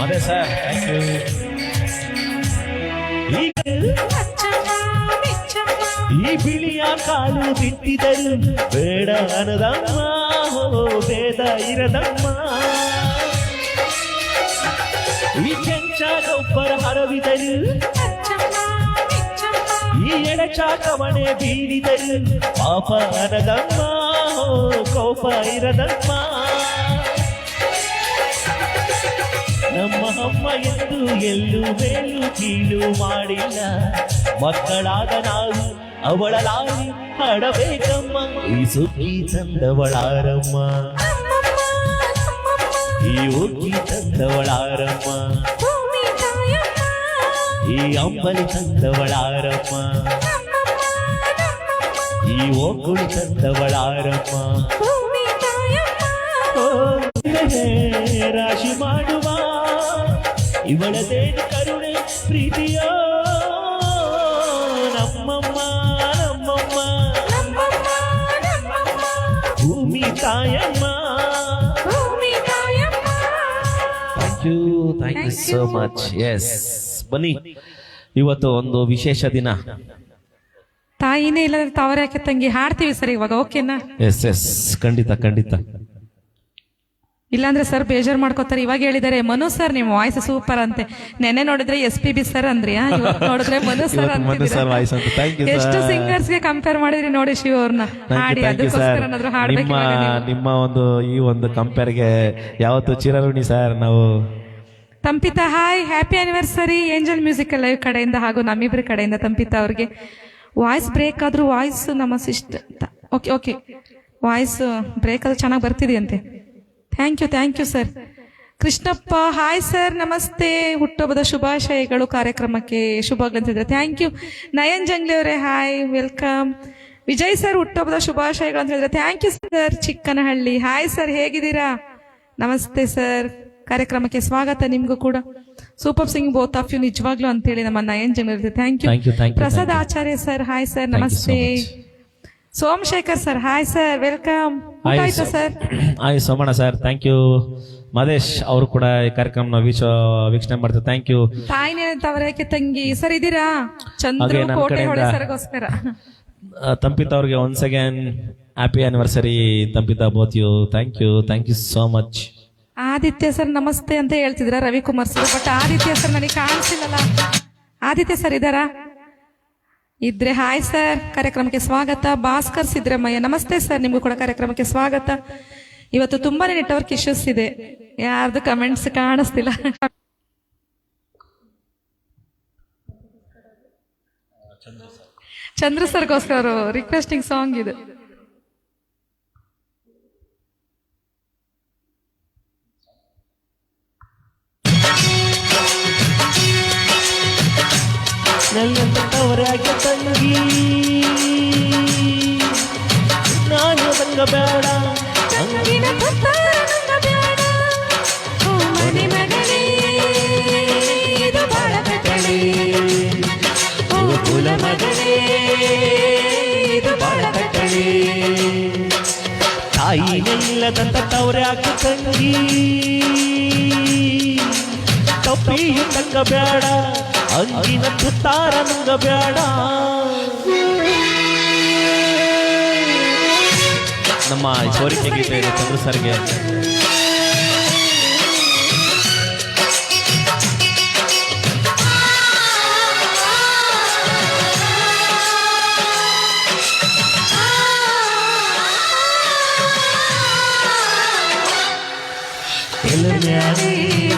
S2: ಮದೇ ಸರ್, ಥ್ಯಾಂಕ್ ಯು.
S3: ಈ ಬಿಳಿಯ ಕಾಲು ಬಿಟ್ಟಿದರು ಬೇಡ ಅನದಮ್ಮ ಭೇದ ಇರದಮ್ಮ ಈ ಕೆಂಚ ಗೊಬ್ಬರ ಹರವಿದರು ಈ ಎಡಚಾಕ ಮನೆ ಬೀರಿದರು ಪಾಪ ಅನದಮ್ಮ ಕೋಪ ಇರದಮ್ಮ ನಮ್ಮ ಅಮ್ಮ ಎಂದು ಎಲ್ಲೂ ಮೇಲೂ ಕೀಳು ಮಾಡಿಲ್ಲ ಮಕ್ಕಳಾದ ನಾವು ಅವಳ ಲಾಲಿ ಹಾಡಬೇಕಮ್ಮ ಈ ಸುಗ್ಗಿ ತಂದವಳಾರಮ್ಮ ಈ ಹುಗ್ಗಿ ತಂದವಳಾರಮ್ಮ ಈ ಅಂಬಲಿ ತಂದವಳಾರಮ್ಮ ಈ ಒಗ್ಗುಳಿ ತಂದವಳಾರಮ್ಮ ಓ, ರಾಶಿ ಮಾಡುವ ಇವಳದೇನು ಕರುಣೆ ಪ್ರೀತಿಯೋ ನಮ್ಮಮ್ಮ ನಮ್ಮಮ್ಮ ಭೂಮಿ ತಾಯಮ್ಮ
S2: thank you so much. Yes ಬನ್ನಿ, ಇವತ್ತು ಒಂದು ವಿಶೇಷ ದಿನ.
S1: ತಾಯಿನೇ ಇಲ್ಲದ್ರೆ ತವರ ಯಾಕೆ ತಂಗಿ ಹಾಡ್ತೀವಿ ಸರ್ ಇವಾಗ, ಓಕೆನಾ?
S2: ಎಸ್ ಎಸ್, ಖಂಡಿತ ಖಂಡಿತ.
S1: ಇಲ್ಲಾಂದ್ರೆ ಸರ್ ಬೇಜಾರ್ ಮಾಡ್ಕೋತಾರೆ. ಇವಾಗ ಹೇಳಿದಾರೆ ಮನು ಸರ್ ನಿಮ್ಮ ವಾಯ್ಸ್ ಸೂಪರ್ ಅಂತೆ. ನೆನ್ನೆ ನೋಡಿದ್ರೆ SPB ಸರ್ ಅಂದ್ರಿ, ನೋಡಿದ್ರೆ ಮನು ಸರ್ ಅಂತಿದ್ದೀರಾ. ಎಷ್ಟು ಸಿಂಗರ್ಸ್ ಗೆ ಕಂಪೇರ್ ಮಾಡಿದ್ರಿ ನೋಡಿ ಶಿವ ಅವ್ರನ್ನ. ಹಾಡಿ ಅದಕ್ಕೋಸ್ಕರ ಏನಾದ್ರು ಹಾಡ್ಬೇಕು ಇವಾಗ ನೀವು.
S2: ನಿಮ್ಮ ಒಂದು ಈ ಒಂದು ಕಂಪೇರ್ಗೆ ಯಾವತ್ತು ಚಿರಋಣಿ ಸರ್ ನಾವು.
S1: Tampita hi, happy anniversary Angel music live ಕಡೆಯಿಂದ ಹಾಗೂ ನಮ್ಮಿಬ್ರ ಕಡೆಯಿಂದ ತಂಪಿತಾ ಅವ್ರಿಗೆ. ವಾಯ್ಸ್ ಬ್ರೇಕ್ ಆದ್ರೂ ವಾಯ್ಸ್ ನಮ್ಮ ಸಿಸ್ಟ್ ಓಕೆ ಓಕೆ ವಾಯ್ಸ್ ಬ್ರೇಕ್ ಆದ್ರೂ ಚೆನ್ನಾಗಿ ಬರ್ತಿದೆಯಂತೆ. Thank you sir. Krishnappa hi sir, ನಮಸ್ತೆ, ಹುಟ್ಟುಹಬ್ಬದ ಶುಭಾಶಯಗಳು, ಕಾರ್ಯಕ್ರಮಕ್ಕೆ ಶುಭಾಗಂತಿದ್ರೆ ಥ್ಯಾಂಕ್ ಯು. ನಯನ್ ಜಂಗ್ಲಿ ಅವರೇ ಹಾಯ್, ವೆಲ್ಕಮ್. ವಿಜಯ್ ಸರ್ ಹುಟ್ಟುಹಬ್ಬದ ಶುಭಾಶಯಗಳು ಅಂತ ಹೇಳಿದ್ರೆ thank you sir. Chikkanahalli hi sir, ಹೇಗಿದ್ದೀರಾ? ನಮಸ್ತೆ ಸರ್, ಕಾರ್ಯಕ್ರಮಕ್ಕೆ ಸ್ವಾಗತ ನಿಮ್ಗೂ ಕೂಡ. Super sing both of you ನಿಜವಾಗ್ಲೂ ಅಂತೇಳಿ ನಮ್ಮ Nayan Jangli thank you. Prasad Acharya sir hi sir, ನಮಸ್ತೆ. Somashekhar sir hi sir, welcome. ಊಟ ಆಯ್ತಾ sir?
S2: Hi Somanna sir, thank you. Madesh ಅವರು ಕೂಡ ಈ ಕಾರ್ಯಕ್ರಮ ವೀಕ್ಷಣೆ ಮಾಡ್ತಾರೆ, ಥ್ಯಾಂಕ್ ಯು.
S1: ತಾಯಿನೇ ತವರಕ್ಕೆ ತಂಗಿ ಸರ್ ಇದ್ದೀರಾ? ಚಂದ್ರ ಕೋಟೆ ಹೊಳೆ ಸರ್ಗೋಸ್ಕರ.
S2: ತಂಪಿತಾ ಅವ್ರಿಗೆ once again happy anniversary Tampita both you. Thank you so much.
S1: Aditya sir ನಮಸ್ತೆ ಅಂತ ಹೇಳ್ತಿದ್ರ Ravikumar sir, but Aditya sir ನನಗೆ ಕಾಣಿಸಿಲ್ಲಲ್ಲ. ಆದಿತ್ಯ ಸರ್ ಇದ್ದಾರಾ? ಇದ್ರೆ ಹಾಯ್ ಸರ್, ಕಾರ್ಯಕ್ರಮಕ್ಕೆ ಸ್ವಾಗತ. ಭಾಸ್ಕರ್ ಸಿದ್ದರಾಮಯ್ಯ ನಮಸ್ತೆ ಸರ್, ನಿಮಗೂ ಕೂಡ ಕಾರ್ಯಕ್ರಮಕ್ಕೆ ಸ್ವಾಗತ. ಇವತ್ತು ತುಂಬಾನೇ ನೆಟ್ವರ್ಕ್ ಇಶ್ಯೂಸ್ ಇದೆ, ಯಾರ್ದು ಕಮೆಂಟ್ಸ್ ಕಾಣಿಸ್ತಿಲ್ಲ. ಚಂದ್ರ ಸರ್ಗೋಸ್ಕರ ರಿಕ್ವೆಸ್ಟಿಂಗ್ ಸಾಂಗ್ ಇದು.
S3: ನನ್ನವರಾಗ ತಂಗಿ ನಾನು ಬಂಗ ಬೇಡ ಇಲ್ಲದಂತ ತವರ್ಯಾಕ ತಂಗಿ ಟೊಪ್ಪಿಯು ನಂಗ ಬೇಡ ಅಂಗಿನ ತುತ್ತಾರ ನಂಗ ಬೇಡ
S2: ನಮ್ಮ ಕೋರಿಕೆ ಗೀತೆ ಇದೆ ಚಂದ್ರ ಸರ್ಗೆ.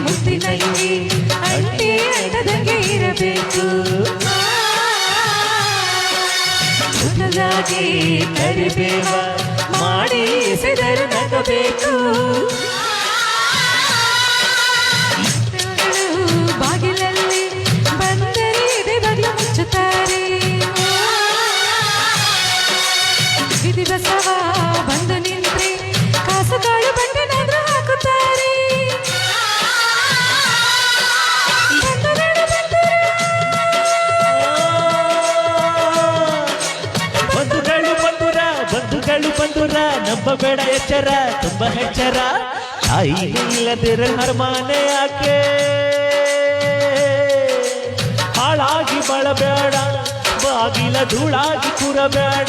S1: ಮುತ್ತಿನಲ್ಲಿ ಅಂಟಿ ಅಂಟದಂಗೆ ಇರಬೇಕು ಮುತ್ತದಾಗಿ ಕರಿಬೇವ ಮಾಡಿ ಎಸೆದರು ನಗಬೇಕು ಬಾಗಿಲಲ್ಲಿ ಬಂದರೆ ಇದೆ ಬಗ್ಲು ಮುಚ್ಚುತ್ತಾರೆ ವಿಧಿ ಬಸವ ಬಂದು ನಿಂತ್ರೆ ಕಾಸುಗಳು ಬಂಡೆನಾದ್ರೂ ಹಾಕುತ್ತಾರೆ
S3: ಬಂಧುಗಳು ಬಂಧುರ ನಂಬಬೇಡ ಎಚ್ಚರ ತುಂಬ ಹೆಚ್ಚರ ತಾಯಿ ಇಲ್ಲದಿರ ಹರಮಾನೆ ಯಾಕೆ ಹಾಳಾಗಿ ಬಳಬೇಡ ಬಾಗಿಲ ಧೂಳಾಗಿ ಕೂರಬೇಡ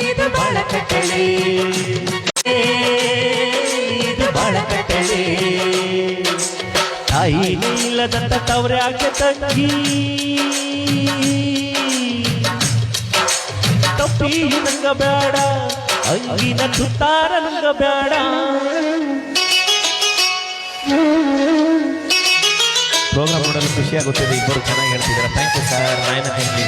S1: ಇದು ಬಾಳ ಕಟ್ಟಳೆ
S3: ಇದು ಬಾಳ ಕಟ್ಟಳೆ ತಾಯಿ ಇಲ್ಲದಂತ ತವರ್ಯಾಕೆ ತಂಗಿ ಟೊಪ್ಪಿ ನಂಗ ಬೇಡ ಅಂಗಿನ ತುತ್ತಾರ ನಂಗ ಬೇಡ.
S2: ಪ್ರೋಗ್ರಾಮ್ ನೋಡಲು ಖುಷಿ ಆಗುತ್ತದೆ. ಇಬ್ಬರು ಚೆನ್ನಾಗಿ ಹೇಳ್ತಿದ್ದಾರೆ. Thank you sir. ನಾಯನ ತಂಗಿ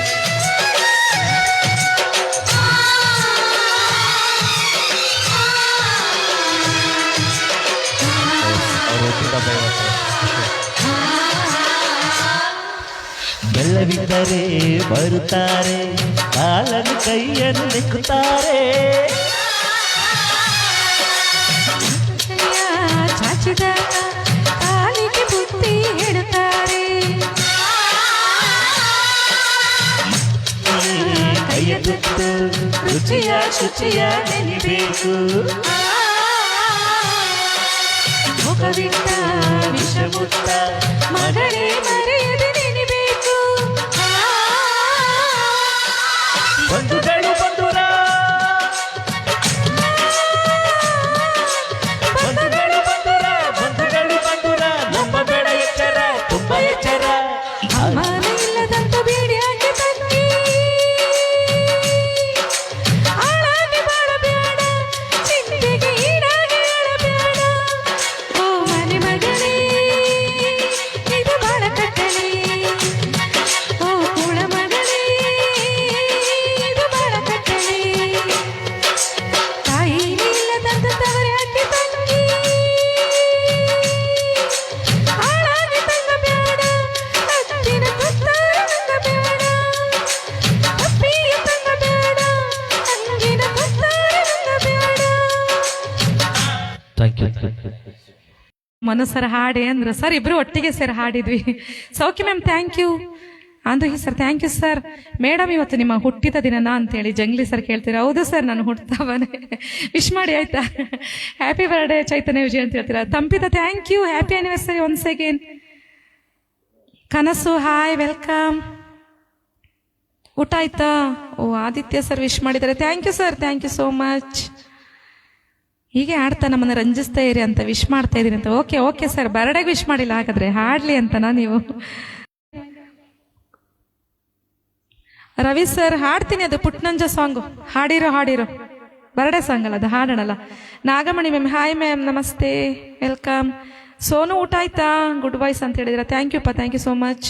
S3: ಬೆಲ್ಲವಿದ್ದರೆ ಬರುತ್ತಾರೆ ಕಾಲನ್ನು ಕೈಯನ್ನು ನೆಕ್ಕುತ್ತಾರೆ
S1: ಚಾಚಿದ ಕಾಲಿಗೆ ಬುದ್ಧಿ ಹೇಳುತ್ತಾರೆ
S3: ಕೈಯ ತುತ್ತು ರುಚಿಯ ಶುಚಿಯ ನೆನಿಬೇಕು
S1: ಮುಖವಿಟ್ಟ ವಿಷಮುತ್ತ ಮಗಳೇ ಮರೆಯದೆ ನೆನಿಬೇಕು
S3: ಬಂಧುಗಳು ಬಂಧುರ ಬಂಧುಗಳು ಬಂಧುರ ಬಂಧುಗಳು ಬಂಧುರ ನಂಬಬೇಡ ಎಚ್ಚರ ತುಂಬ ಎಚ್ಚರ
S1: ಅಮಾನ ಇಲ್ಲದಂತ ಬೇಡಿಯಾಗಿ ತಂಗಿ ಆಳಾಗಿ ಬಾಳಬೇಡ ಚಿಂತೆಗೆ ಈಡಾಗಿ ಆಳಬೇಡ ಓ ಮನೆ ಮಗನೇ ಇದು ಬಾಳ ಕಟ್ಟಳೆ ಓ ಕುಳ ಮಗನೇ ಇದು ಬಾಳ ಕಟ್ಟಳೆ ತಾಯಿ ಇಲ್ಲದಂತ ತವರ್ಯಾಕೆ ತಂಗಿ ಆಳಾಗಿ ತಂಗಬೇಡ ಹತ್ತಿರ ತುತ್ತಾರ ನಂಗಬೇಡ ತಪ್ಪಿಯ ತಂಗಬೇಡ ಅಂಗಿನ ತುತ್ತಾರ ನಂಗಬೇಡ.
S2: Thank you.
S1: ಮನಸ್ಸರ ಹಾಡಿ ಅಂದ್ರೆ ಸರ್ ಇಬ್ರು ಒಟ್ಟಿಗೆ ಸೇರಿ ಹಾಡಿದ್ವಿ. Saukhya ma'am thank you. Andhri sir thank you sir. Madam ಇವತ್ತು ನಿಮ್ಮ ಹುಟ್ಟಿದ ದಿನನಾ ಅಂತೇಳಿ ಜಂಗ್ಲಿ ಸರ್ ಕೇಳ್ತೀರಾ. ಹೌದು ಸರ್ ನಾನು ಹುಟ್ಟುತ್ತವನೇ ವಿಶ್ ಮಾಡಿ ಆಯ್ತಾ. ಹ್ಯಾಪಿ ಬರ್ಡೇ ಚೈತನ್ಯ ವಿಜಯ್ ಅಂತ ಹೇಳ್ತೀರಾ. Tampita thank you. Happy anniversary once again. Kanasu hi welcome. ಊಟ ಆಯ್ತಾ? ಓ ಆದಿತ್ಯ ಸರ್ ವಿಶ್ ಮಾಡಿದ್ದಾರೆ. Thank you sir. Thank you so much. ಹೀಗೆ ಆಡ್ತಾ ನಮ್ಮನ್ನು ರಂಜಿಸ್ತಾ ಇರಿ ಅಂತ ವಿಶ್ ಮಾಡ್ತಾ ಇದೀನಿ ಅಂತ. Okay okay sir. ಬರ್ಡೇಗೆ ವಿಶ್ ಮಾಡಿಲ್ಲ ಹಾಗಾದ್ರೆ ಹಾಡ್ಲಿ ಅಂತನಾ ನೀವು? ರವಿ ಸರ್ ಹಾಡ್ತೀನಿ, ಅದು ಪುಟ್ನಂಜ ಸಾಂಗು. ಹಾಡಿರೋ ಬರ್ಡೇ ಸಾಂಗ್ ಅಲ್ಲ ಅದು, ಹಾಡೋಣಲ್ಲ. ನಾಗಮಣಿ ಮ್ಯಾಮ್ ಹಾಯ್ ಮ್ಯಾಮ್ ನಮಸ್ತೆ ವೆಲ್ಕಮ್. ಸೋನು ಊಟ ಆಯ್ತಾ? ಗುಡ್ ಬಾಯ್ಸ್ ಅಂತ ಹೇಳಿದಿರ. ಥ್ಯಾಂಕ್ ಯು ಪಾ. Thank you so much.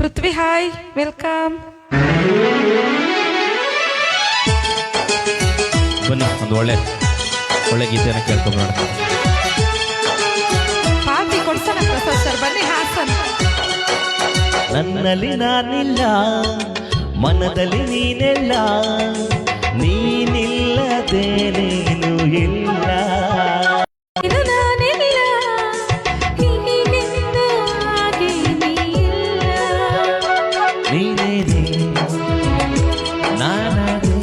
S1: Prithvi hi welcome.
S2: ಬನ್ನಿ ಒಂದು ಒಳ್ಳೆ ಗೀತೆಯನ್ನು ಕೇಳ್ಕೊಂಡ್ಬರೋಣ.
S1: ಪಾರ್ಟಿ ಕೊಡ್ಸೋಣ ಪ್ರಸಾದ್ ಸರ್. ಬನ್ನಿ ಹಾಸನ್.
S3: ನನ್ನಲ್ಲಿ ನಾನಿಲ್ಲ ಮನದಲ್ಲಿ ನೀನೆಲ್ಲ ನೀನಿಲ್ಲದೆ ನೀನು ಇಲ್ಲ
S1: ಇದು ನಾನಿಲ್ಲ ಹೀಗೆಂದು ಹಾಗೆ ನೀಲ್ಲ.
S3: ನೀನೇನೆ ನಾನದೇ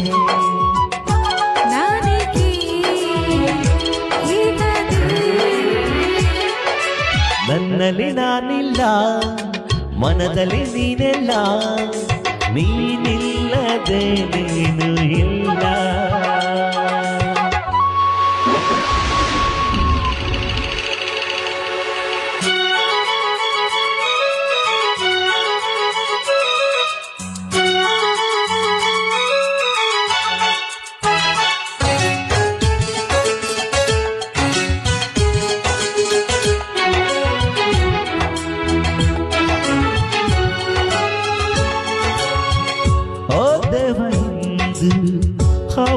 S3: ನನ್ನಲ್ಲಿ ನಾನಿಲ್ಲ ಮನದಲ್ಲಿ ನೀನೆಲ್ಲ ನೀನಿಲ್ಲದೆ ನೀನು ಇಲ್ಲ.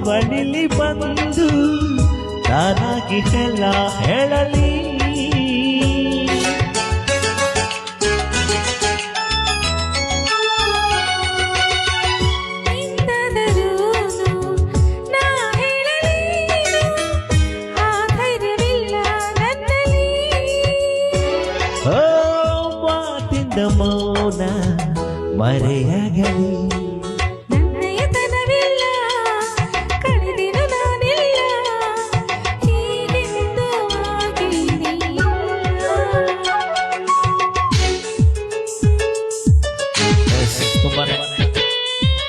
S3: ಅವಳಿಲಿ ಬಂದು ತಾನಾಗಿ ಎಲ್ಲ ಹೇಳಲಿ. ಓ ಮಾತಿಂದ ಮೌನ ಮರೆಯಾಗಲಿ.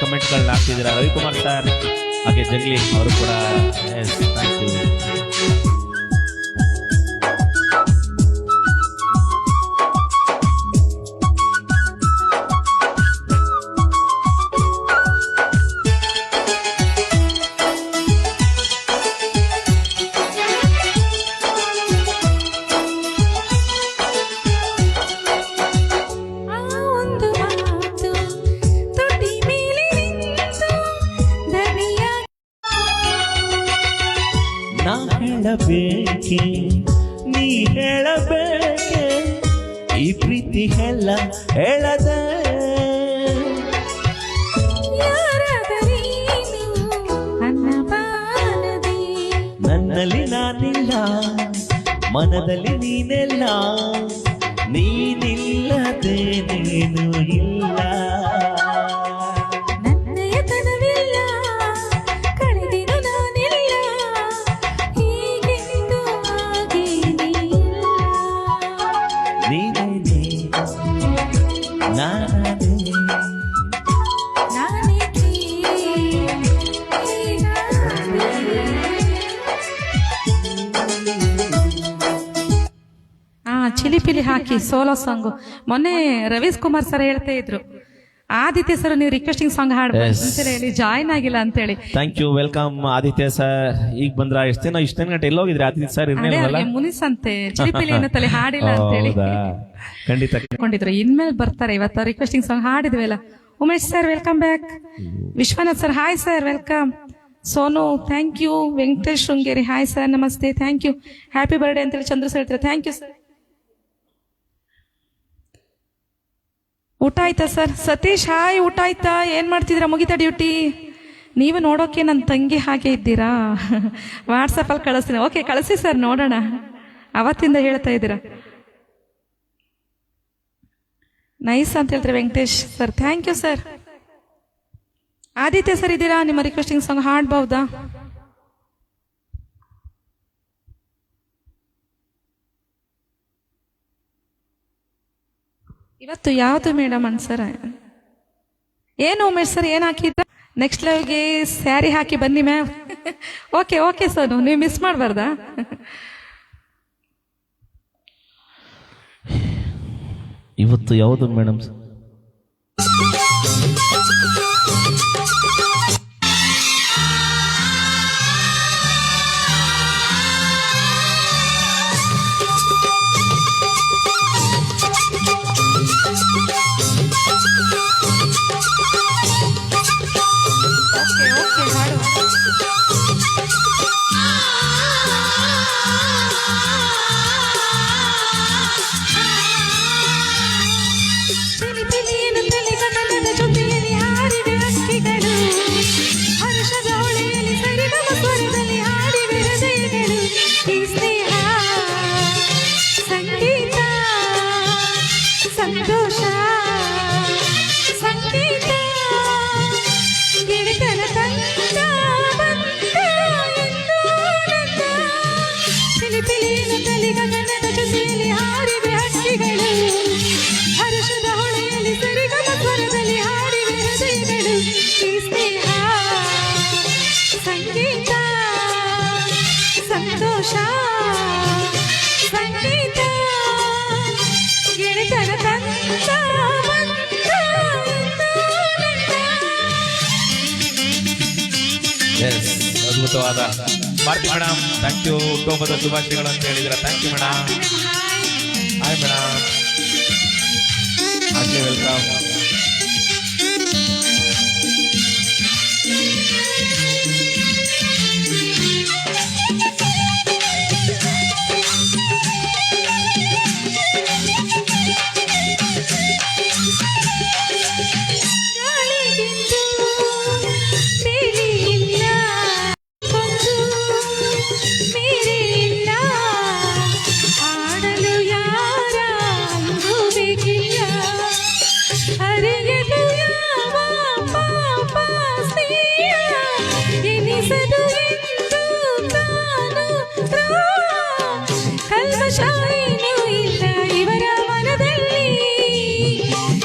S2: ಕಮೆಂಟ್ಗಳನ್ನ ಹಾಕ್ತಿದ್ದೀರಾ ರವಿಕುಮಾರ್ ಸರ್ ಹಾಗೆ ಜಂಗ್ಲಿ ಅವರು ಕೂಡ. Yes, thank you.
S3: ನಾ ಹೇಳಬೇಕೆ ನೀ ಹೇಳಬೇಕೆ ಈ ಪ್ರೀತಿ ಎಲ್ಲ ಹೇಳದ. ನನ್ನಲ್ಲಿ ನಾನಿಲ್ಲ ಮನದಲ್ಲಿ ನೀನೆಲ್ಲ ನೀನಿಲ್ಲದೆ ನೀನು ಇಲ್ಲ.
S1: ಚಿಲಿಪಿಲಿ ಹಾಕಿ ಸೋಲೋ ಸಾಂಗು. ಮೊನ್ನೆ ರವೀಶ್ ಕುಮಾರ್ ಸರ್ ಹೇಳ್ತಾ ಇದ್ರು, ಆದಿತ್ಯ ಸರ್ ನೀವು ರಿಕ್ವೆಸ್ಟಿಂಗ್ ಸಾಂಗ್ ಹಾಡ್ಬೇಕು ಜಾಯ್ನ್ ಆಗಿಲ್ಲ ಅಂತೇಳಿ.
S2: Thank you, welcome Aditya sir. ಈಗ ಬಂದ್ರ ಇಷ್ಟ ಗಂಟೆ ಎಲ್ಲೋಗಿದ್ರಿ ಆದಿತ್ಯ ಸರ್?
S1: ಮುನಿಸಂತೆ ಚಿಲಿಪಿಲಿ ಏನತ್ತಲ್ಲಿ ಹಾಡಿಲ್ಲ ಅಂತೇಳಿ
S2: ಖಂಡಿತ
S1: ಕೊಂಡಿದ್ರು. ಇನ್ಮೇಲೆ ಬರ್ತಾರೆ. ಇವತ್ತು ರಿಕ್ವೆಸ್ಟಿಂಗ್ ಸಾಂಗ್ ಹಾಡಿದ್ವಲ್ಲ. Umesh sir welcome back. Vishwanath sir hi sir welcome. Sonu thank you. Venkatesh Sringeri hi sir ನಮಸ್ತೆ ಥ್ಯಾಂಕ್ ಯು. ಹ್ಯಾಪಿ ಬರ್ಡೇ ಅಂತೇಳಿ ಚಂದ್ರು ಸರ್ ಹೇಳ್ತಾರೆ. Thank you sir. ಊಟ ಆಯ್ತಾ ಸರ್? ಸತೀಶ್ ಹಾಯ್, ಊಟ ಆಯ್ತಾ? ಏನ್ ಮಾಡ್ತಿದ್ದೀರಾ? ಮುಗಿತಾ ಡ್ಯೂಟಿ? ನೀವು ನೋಡೋಕೆ ನನ್ನ ತಂಗಿ ಹಾಗೆ ಇದ್ದೀರಾ? ವಾಟ್ಸಪ್ಪಲ್ಲಿ ಕಳಿಸ್ತೀನಿ. ಓಕೆ ಕಳಿಸಿ ಸರ್ ನೋಡೋಣ. ಅವತ್ತಿಂದ ಹೇಳ್ತಾ ಇದ್ದೀರಾ. ನೈಸ್ ಅಂತ ಹೇಳ್ತಾರೆ Venkatesh sir. Thank you sir. Aditya sir ಇದ್ದೀರಾ? ನಿಮ್ಮ ರಿಕ್ವೆಸ್ಟಿಂಗ್ ಸಾಂಗ್ ಹಾಡ್ಬಹುದಾ? ಇವತ್ತು ಯಾವುದು ಮೇಡಮ್ ಅನ್ಸರ? ಏನು ಉಮೇಶ್ ಸರ್ ಏನು ಹಾಕಿದ್ದ? ನೆಕ್ಸ್ಟ್ ಲೈವ್ಗೆ ಸ್ಯಾರಿ ಹಾಕಿ ಬನ್ನಿ ಮ್ಯಾಮ್. ಓಕೆ ಓಕೆ ಸರ್, ನೀವು ಮಿಸ್ ಮಾಡಬಾರ್ದಾ?
S2: ಇವತ್ತು ಯಾವುದು ಮೇಡಮ್?
S5: ಪಿಲಿ ಪಿಲಿ ತಲಿ ಗಗನದ ಜೊತೆಯಲ್ಲಿ ಹಾರಿವೆ ಹಕ್ಕಿಗಳು.
S2: ಅದ್ಭುತವಾದ ಭಾರತಿ ಮೇಡಮ್, ಥ್ಯಾಂಕ್ ಯು. ಹುಟ್ಟುಹಬ್ಬದ ಶುಭಾಶಯಗಳು ಅಂತ ಹೇಳಿದ್ರೆ thank you madam. Hi madam, ಹಾಗೆ ವೆಲ್ಕಮ್.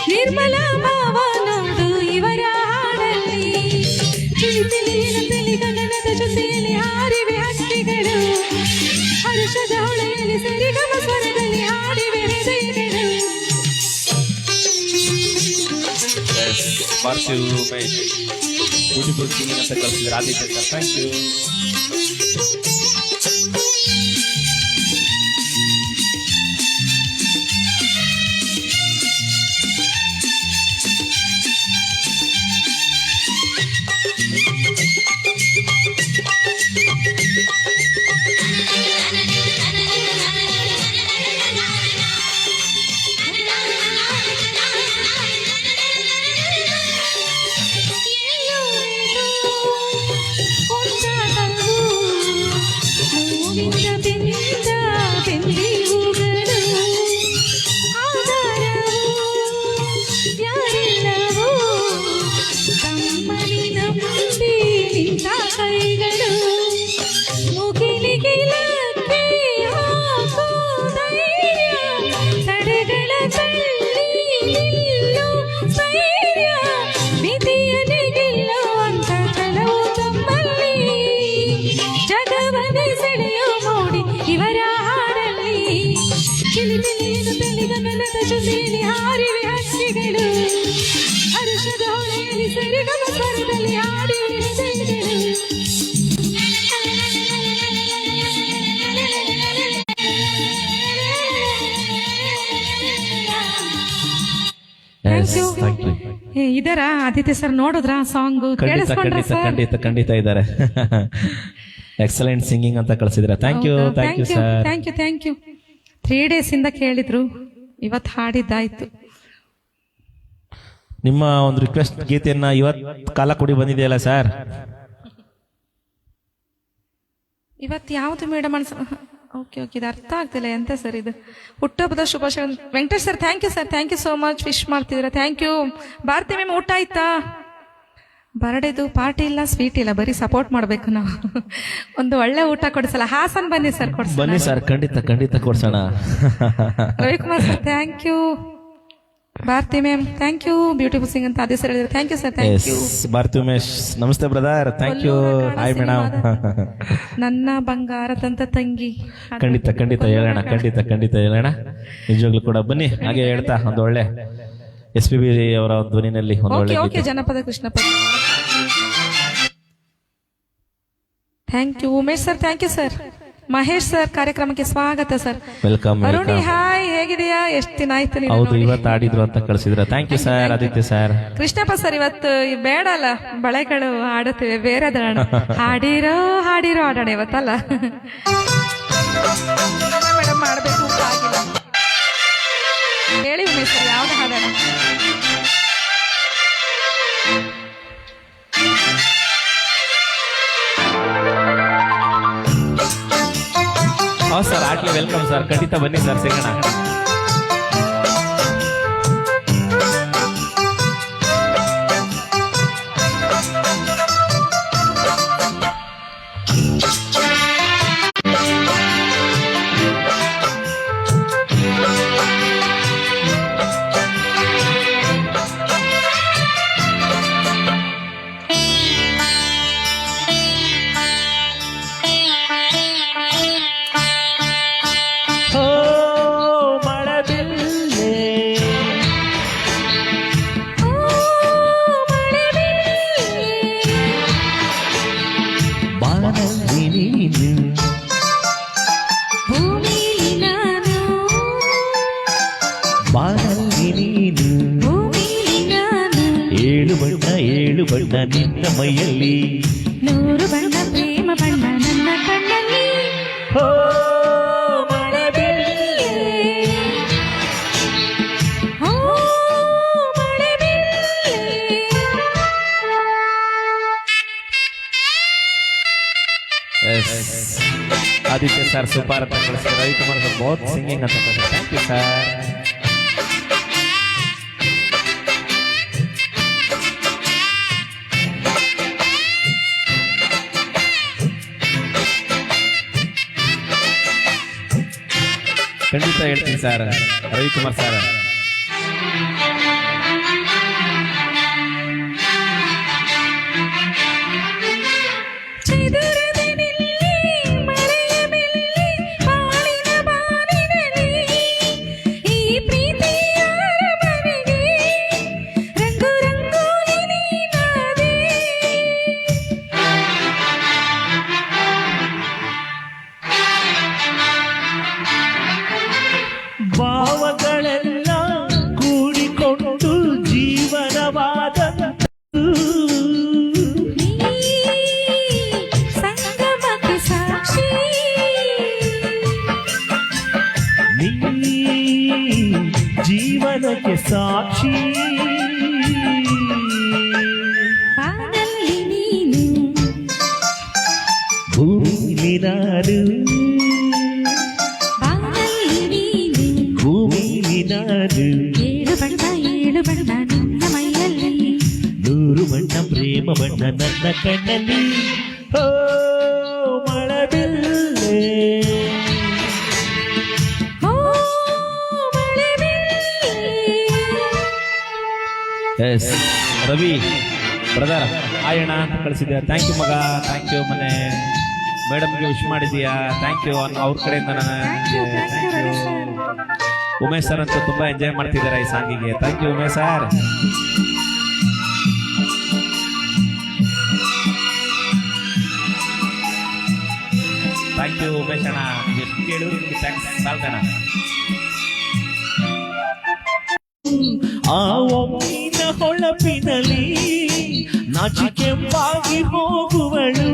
S1: ನಿರ್ಮಲ ಭಾವ ನೋಡು ಇವರ ಹಾಡಲ್ಲಿ, ಗಗನದ ಜೊತೆಯಲ್ಲಿ ಹಾರಿವೆ ಹಕ್ಕಿಗಳು, ಹರ್ಷದ ಹೊಳೆಯಲ್ಲಿ ಸರಿಗಮ ಸ್ವರದಲ್ಲಿ ಹಾಡಿವೆ ಹೃದಯಗಳು.
S2: ಭಾರತಿ ಉಮೇಶ್ ಬ್ಯೂಟಿಫುಲ್ ಸಿಂಗಿಂಗ್ ಅಂತ ಕಳಿಸಿದ್ರೆ ಆದಿತ್ಯ ಸರ್, ಥ್ಯಾಂಕ್ ಯು.
S1: ಕೈಗಳು ಮುಗಿಲಿಗೆ ಲಗ್ಗೆ ಹಾಕೋ ಧೈರ್ಯ, ತಡೆಗಳ ತಳ್ಳಿ ನಿಲ್ಲೋ ಸ್ಥೈರ್ಯ, ವಿಧಿಯನ್ನೇ ಗೆಲ್ಲುವಂತ ಕೆಲವು ತಮ್ಮಲ್ಲಿ, ಜಗವನ್ನೇ ಸೆಳೆಯೋ ಮೋಡಿ ಇವರ ಹಾಡಲ್ಲಿ, ಕಿಲಿಬಿಲಿಯನ್ನು ಗಗನದ ಜೊತೆಯಲ್ಲಿ ಹಾರಿವೆ ಹಕ್ಕಿಗಳು, ಹರ್ಷದ ಹೊಳೆಯಲ್ಲಿ ಸರಿಗಮ ಸ್ವರದಲ್ಲಿ ಹಾಡಿವೆ ಹೃದಯಗಳು. ಇದರ ಆದಿತ್ಯ ಸರ್ ನೋಡಿದ್ರ ಸಾಂಗ್
S2: ಖಂಡಿತ ಇದ್ದಾರೆ. ಎಕ್ಸಲೆಂಟ್ ಸಿಂಗಿಂಗ್ ಅಂತ ಕಳಿಸಿದ್ರೆ thank you sir.
S1: Thank you 3 days ಇಂದ ಕೇಳಿದ್ರು, ಇವತ್ತು ಹಾಡಿದ್ದಾಯ್ತು.
S2: ನಿಮ್ಮ ಒಂದು ರಿಕ್ವೆಸ್ಟ್ ಗೀತೆಯನ್ನ ಇವತ್ತು ಕಾಲ ಕೂಡಿ ಬಂದಿದೆಯಲ್ಲ ಸರ್?
S1: ಇವತ್ತು ಯಾವ್ದು ಮೇಡಮ್ ಓಕೆ ಇದು ಅರ್ಥ ಆಗ್ತಿಲ್ಲ ಎಂತ ಸರ್ ಇದು. ಹುಟ್ಟುಹಬ್ಬದ ಶುಭಾಶಯ Venkatesh sir, thank you so much. Wish ಮಾಡ್ತಿದ್ದೀರಾ, ಥ್ಯಾಂಕ್ ಯು. ಭಾರತಿ ಮ್ಯಾಮ್ ಊಟ ಆಯ್ತಾ? ಬರ್ಡೇದು ಪಾರ್ಟಿ ಇಲ್ಲ, ಸ್ವೀಟ್ ಇಲ್ಲ, ಬರೀ ಸಪೋರ್ಟ್ ಮಾಡ್ಬೇಕು ನಾವು. ಒಂದು ಒಳ್ಳೆ ಊಟ ಕೊಡಿಸಲ್ಲ. ಹಾಸನ್ ಬನ್ನಿ ಸರ್,
S2: ಬನ್ನಿ ಸರ್, ಖಂಡಿತ ಕೊಡ್ಸೋಣ.
S1: Ravikumar sir, thank you. Bharati ma'am thank you. Beautiful sing ಅಂತ ಅದೇ ಸರ್ ಹೇಳಿದ್ರು, thank you sir. Thank you.
S2: Bharati Umesh, ನಮಸ್ತೆ brother, thank you. Hi madam.
S1: ನನ್ನ ಬಂಗಾರದಂತ ತಂಗಿ.
S2: ಖಂಡಿತ ಹೇಳೋಣ, ಖಂಡಿತ ಹೇಳೋಣ. ನಿಜವಾಗ್ಲೂ ಕೂಡ ಬನ್ನಿ. ಹಾಗೆ ಹೇಳ್ತಾ ಒಂದು ಒಳ್ಳೆ SPB ಅವರ ಒಂದು ಧ್ವನಿನಲ್ಲಿ ಒಂದು ಒಳ್ಳೆ
S1: ಓಕೆ ಜನಪದ Krishnappa. Thank you Umesh sir, thank you sir. Mahesh sir, ಕಾರ್ಯಕ್ರಮಕ್ಕೆ ಸ್ವಾಗತ ಸರ್.
S2: ವೆಲ್ಕಮ್.
S1: ಅರುಣಿ ಹಾಯ್, ಹೇಗಿದೆಯಾ? ಎಷ್ಟು ದಿನ ಆಯ್ತು ನೀನು
S2: ಹೌದು, ಇವತ್ತು ಆಡಿದ್ರು ಅಂತ ಕಳಿಸಿದ್ರ. Thank you sir. Aditya sir.
S1: Krishnappa sir, ಇವತ್ತು ಬೇಡ ಅಲ್ಲ, ಬಳೆಗಳು ಆಡುತ್ತೇವೆ, ಬೇರೆ ಹಾಡಿರೋ ಆಡೋಣ ಇವತ್ತಲ್ಲ ಮೇಡಮ್. ಮಾಡ್ಬೇಕು ಆಗಿಲ್ಲ ಹೇಳಿ ಉಮೇಶ್ ಸರ್, ಯಾವ್ದು ಹಾಡೋಣ?
S2: ಹೌದು ಸರ್, ಆರ್ಟ್ಲಿ ವೆಲ್ಕಮ್ ಸರ್. ಖಂಡಿತ ಬನ್ನಿ ಸರ್, ಸಿಗೋಣ.
S3: ಬಣ್ಣ ನಿನ್ನ ಮೈಯಲ್ಲಿ
S1: ನೂರು ಬಣ್ಣ ಪ್ರೇಮ ಬಣ್ಣ ನನ್ನ ಕಣ್ಣಲ್ಲಿ
S3: ಓ ಮಳೆ ಬೆಳ್ಳಿ
S1: ಓ ಮಳೆ ಬೆಳ್ಳಿ.
S2: ಆದಿತ್ಯ ಸರ್ ಸೂಪರ್ ಅಂತ ಕಳಿಸ್ತಾರೆ. ರವಿಕುಮಾರ್ ಸರ್ ಬಹುತ್ ಸಿಂಗಿಂಗ್ ಅಂತ ಕಳಿಸ್ತಾರೆ. Thank you sir. ಖಂಡಿತ ಹೇಳ್ತೀನಿ ಸರ್ ರವಿಕುಮಾರ್ ಸರ್.
S1: ಚಿಗುರದೆ ನಿಲ್ಲಿ ಮಳೆಯ ಮೆಲ್ಲಿ ಬಾಳಿನ ಬಾನಿನಲ್ಲಿ ಈ ಪ್ರೀತಿಯ ಮನೆಗೆ ರಂಗು ರಂಗೋಲಿ ನೀನಾದೆ.
S3: ಭಾವಗಳೆಲ್ಲ ಕೂಡಿಕೊಂಡು ಜೀವನವಾದ
S1: ಸಂಗಮಕ್ಕೆ ಸಾಕ್ಷಿ
S3: ನೀ ಜೀವನಕ್ಕೆ ಸಾಕ್ಷಿ
S1: ಬಾನಲ್ಲಿ ನೀನು
S3: ಭೂಮಿ ನಾನು
S1: ಬಾನಲ್ಲಿ ನೀನು
S3: ಭೂಮಿ ನಾನು
S1: ಏಳು ಬಣ್ಣ ನಿನ್ನ ಮೈಯಲ್ಲಿ
S3: ನೂರು ಬಣ್ಣ ಪ್ರೇಮ ಬಣ್ಣ ನನ್ನ ಕಣ್ಣಲ್ಲಿ ಓ ಮಳಬೆಲ್ಲೆ
S1: ಓ ಮಳೆ ಬೆಳ್ಳಿ.
S2: ಎಸ್ ರವಿ ಬ್ರದರ್ ಆಯಣ್ಣ ಅಂತ ಕಳಿಸಿದ್ಯಾ. ಥ್ಯಾಂಕ್ ಯು ಮಗ. Thank you. ಮನೆ ಮೇಡಮ್ಗೆ ವಿಶ್ ಮಾಡಿದ್ಯಾ. ಥ್ಯಾಂಕ್ ಯು ಅವ್ರ ಕಡೆಯಿಂದ.
S1: Thank you,
S2: thank you. Umesh sir ಅಂತೂ ತುಂಬಾ ಎಂಜಾಯ್ ಮಾಡ್ತಿದ್ದಾರೆ ಈ ಸಾಂಗಿಗೆ. Thank you Umesh sir. Thank you Umesh ಅಣ್ಣ. ಎಷ್ಟು ಕೇಳಿದ್ರು ನಿಮ್ಗೆ ಥ್ಯಾಂಕ್ಸ್ ಸಾಲ್ತಣ್ಣ.
S3: ಆ ಒಮ್ಮಿನ ಹೊಳಪಿನಲ್ಲಿ ನಾಚಿಕೆಂಬಾಗಿ ಹೋಗುವಳು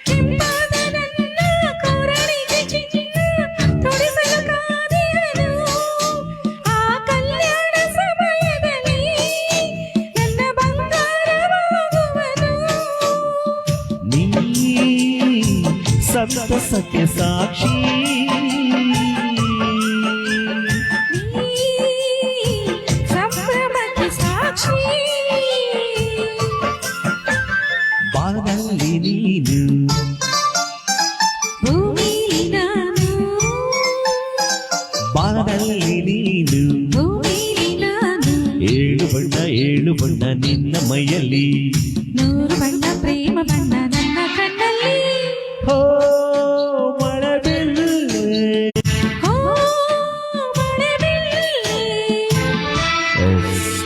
S1: ಕೆಂಪಾದ ನನ್ನ ಕೊರಳಿಗೆ ಚಿನ್ನ ತೊಡಿಸಲು ಕಾದಿರಲು ಆ ಕಲ್ಯಾಣ ಸಮಯದಲ್ಲಿ ನನ್ನ ಬಂಗಾರವಾಗುವನು.
S3: ನೀ ಸಂತಸಕ್ಕೆ ಸಾಕ್ಷಿ
S1: ನೀ ಸಂಭ್ರಮಕ್ಕೆ ಸಾಕ್ಷಿ
S3: ಬಾನಲ್ಲಿ ನೀನು
S1: ಭೂಮಿಲಿ ನಾನು
S3: ಬಾನಲ್ಲಿ ನೀನು
S1: ಭೂಮಿಲಿ ನಾನು
S3: ಏಳು ಬಣ್ಣ ನಿನ್ನ ಮೈಯಲ್ಲಿ
S1: ನೂರು ಬಣ್ಣ ಪ್ರೇಮ ಬಣ್ಣ ನನ್ನ ಕಣ್ಣಲ್ಲಿ
S3: ಓ ಮಳಬೆಲ್ಲೆ
S1: ಓ ಮಳೆ ಬೆಳ್ಳಿ.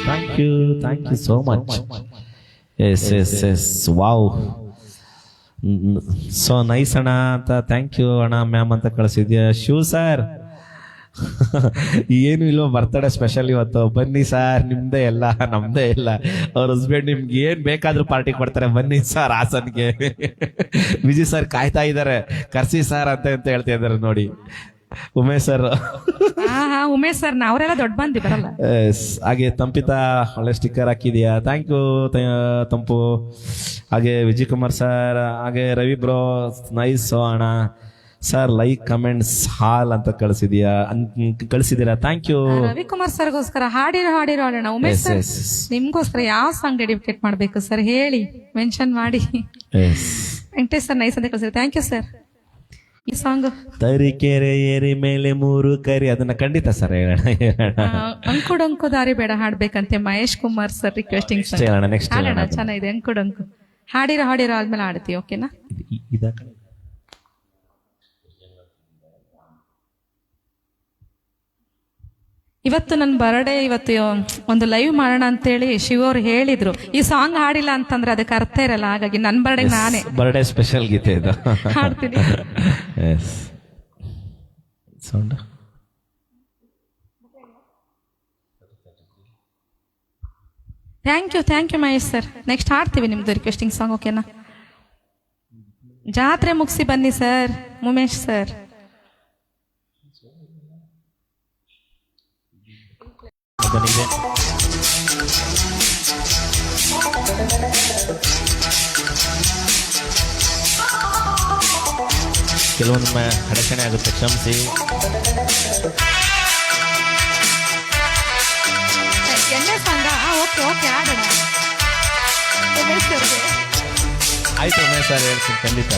S2: Thank you so much. Yes wow so nice ಅಣ್ಣ ಅಂತ. ಥ್ಯಾಂಕ್ ಯು ಅಣ್ಣ ಮ್ಯಾಮ್ ಅಂತ ಕಳಿಸಿದ್ಯಾ. ಶಿವ್ ಸರ್ ಏನು ಇಲ್ವೋ ಬರ್ತಡೇ ಸ್ಪೆಷಲ್ ಇವತ್ತು. ಬನ್ನಿ ಸರ್, ನಿಮ್ದೇ ಎಲ್ಲ ನಮ್ದೇ ಇಲ್ಲ. ಅವ್ರ ಹಸ್ಬೆಂಡ್ ನಿಮ್ಗೆ ಏನ್ ಬೇಕಾದ್ರೂ ಪಾರ್ಟಿ ಕೊಡ್ತಾರೆ. ಬನ್ನಿ ಸರ್ ಹಾಸನ್ಗೆ. ವಿಜಯ್ ಸರ್ ಕಾಯ್ತಾ ಇದ್ದಾರೆ, ಕರ್ಸಿ ಸರ್ ಅಂತ ಹೇಳ್ತಾ ಇದ್ದಾರೆ ನೋಡಿ ಉಮೇಶ್ ಸರ್.
S1: ಹಾ ಉಮೇಶ್ ಸರ್ ಅವರೆಲ್ಲ ದೊಡ್ಡ ಮಂದಿ ಬರಲ್ಲ.
S2: ಹಾಗೆ ತಂಪಿತಾ ಒಳ್ಳೆ ಸ್ಟಿಕ್ಕರ್ ಹಾಕಿದ್ಯಾ. ಥ್ಯಾಂಕ್ ಯು ತಂಪು. ಹಾಗೆ ವಿಜಯ್ ಕುಮಾರ್ ಸರ್, ಹಾಗೆ ರವಿ ಬ್ರೋ ನೈಸ್ ಅಣ್ಣ ಸರ್. ಲೈಕ್ ಕಮೆಂಟ್ಸ್ ಹಾಲ್ ಅಂತ ಕಳಿಸಿದೀರಾ. Thank you.
S1: ರವಿಕುಮಾರ್ ಸರ್ಗೋಸ್ಕರ ಹಾಡಿರೋ ಅಣ್ಣ. ಉಮೇಶ್ ಸರ್ ನಿಮ್ಗೋಸ್ಕರ ಯಾವ ಸಾಂಗ್ ಡೆಡಿಕೇಟ್ ಮಾಡ್ಬೇಕು ಸರ್ ಹೇಳಿ, ಮೆನ್ಷನ್ ಮಾಡಿ. ವೆಂಕಟೇಶ್ ಸರ್ ನೈಸ್ ಅಂತ ಕಳಿಸಿದ್ರೆ ಥ್ಯಾಂಕ್ ಯು ಸರ್. ಈ ಸಾಂಗ್
S2: ತರೀಕೆರೆ ಏರಿ ಮೇಲೆ ಮೂರು ಕರಿ, ಅದನ್ನ ಖಂಡಿತ ಸರ್ ಹೇಳೋಣ.
S1: ಅಂಕು ದಾರಿ ಬೇಡ ಹಾಡ್ಬೇಕಂತೆ Mahesh Kumar sir requesting sir.
S2: ಹೇಳೋಣ ನೆಕ್ಸ್ಟ್
S1: ಹಾಡೋಣ, ಚೆನ್ನಾಗಿದೆ. ಅಂಕು ಹಾಡಿರೋ ಆದ್ಮೇಲೆ ಹಾಡ್ತೀವಿ. ಓಕೆನಾ? ಇವತ್ತು ನನ್ನ ಬರ್ಡೇ, ಇವತ್ತು ಒಂದು ಲೈವ್ ಮಾಡೋಣ ಅಂತೇಳಿ ಶಿವ ಅವ್ರು ಹೇಳಿದ್ರು. ಈ ಸಾಂಗ್ ಹಾಡಿಲ್ಲ ಅಂತಂದ್ರೆ ಅದಕ್ಕೆ ಅರ್ಥ ಇರಲ್ಲ. ಹಾಗಾಗಿ ನನ್ನ ಬರ್ಡೇ ನಾನೇ
S2: ಬರ್ಡೇ ಸ್ಪೆಷಲ್ ಗೀತೆ ಇದು
S1: ಹಾಡ್ತೀನಿ.
S2: So sound.
S1: Thank you Mahesh sir. Next ಹಾಡ್ತೀವಿ ನಿಮ್ದು ರಿಕ್ವೆಸ್ಟಿಂಗ್ ಸಾಂಗ್, ಓಕೆನಾ? ಜಾತ್ರೆ ಮುಗಿಸಿ ಬನ್ನಿ ಸರ್, ಉಮೇಶ್ ಸರ್.
S2: ಕೆಲವೊಂದು ಅಡಚಣೆ ಆಗುತ್ತೆ, ಕ್ಷಮಿಸಿ.
S1: ಎಣ್ಣೆ ಸಾಂಗ, ಓಕೆ ಆಡೋಣ. ಉಮೇಶ್ ಸರ್ಗೆ
S2: ಆಯ್ತು ಉಮೇಶ್ ಸರ್, ಹೇಳ್ತೀನಿ ಖಂಡಿತ.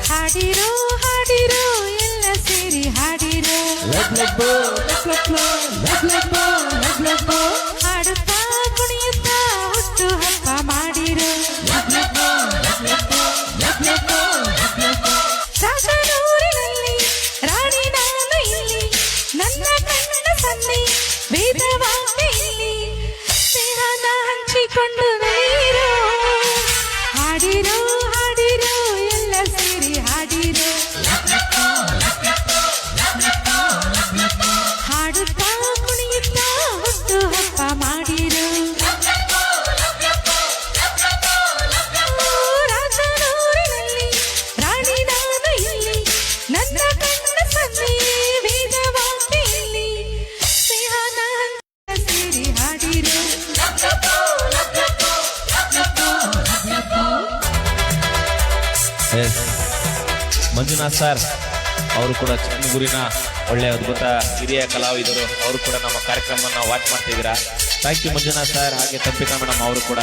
S1: ಹಾಡಿರೋ ಹಾಡಿರೋ ಎಲ್ಲ ಸೇರಿ ಹಾಡಿರೋ, ಹಾಡುತ್ತಾ ಕುಣಿಯುತ್ತಾ ಹುಟ್ಟು ಹಬ್ಬ ಮಾಡಿರೋ. ರಾಜನೂರಿನಲ್ಲಿ ರಾಣಿ ನಾನು ಇಲ್ಲಿ, ನನ್ನ ಕಣ್ಣ ಸನ್ನೆ ವೇದವಾಗ್ಯ ಇಲ್ಲಿ, ಸ್ನೇಹನ ಹಂಚಿಕೊಂಡು ನೀರೋ. ಹಾಡಿರೋ ಹಾಡಿರೋ ಎಲ್ಲ ಸೇರಿ ಹಾಡಿರೋ, ಹಾಡುತ್ತಾ ಕುಣಿಯುತ್ತಾ ಹುಟ್ಟು ಹಬ್ಬ ಮಾಡಿರೋ. ರಾಜನೂರಿನಲ್ಲಿ ರಾಣಿ ನಾನು ಇಲ್ಲಿ, ನನ್ನ ಕಣ್ಣ ಸನ್ನೆ ವೇದವಾಗ್ಯ ಇಲ್ಲಿ, ಸ್ನೇಹನ ಸೇರಿ ಹಾಡಿರೋ.
S2: ಮಂಜುನಾಥ್ ಸರ್ ಅವರು ಕೂಡ ಚಿಕ್ಕಮಗಳೂರಿನ ಒಳ್ಳೆಯ ಅದ್ಭುತ ಹಿರಿಯ ಕಲಾವಿದರು. ಅವರು ಕೂಡ ನಮ್ಮ ಕಾರ್ಯಕ್ರಮವನ್ನು ವಾಚ್ ಮಾಡ್ತಿದ್ದೀರಾ. Thank you Manjunath sir. ಹಾಗೆ ತಂಪಿಕಾ ಮೇಡಮ್ ಅವರು ಕೂಡ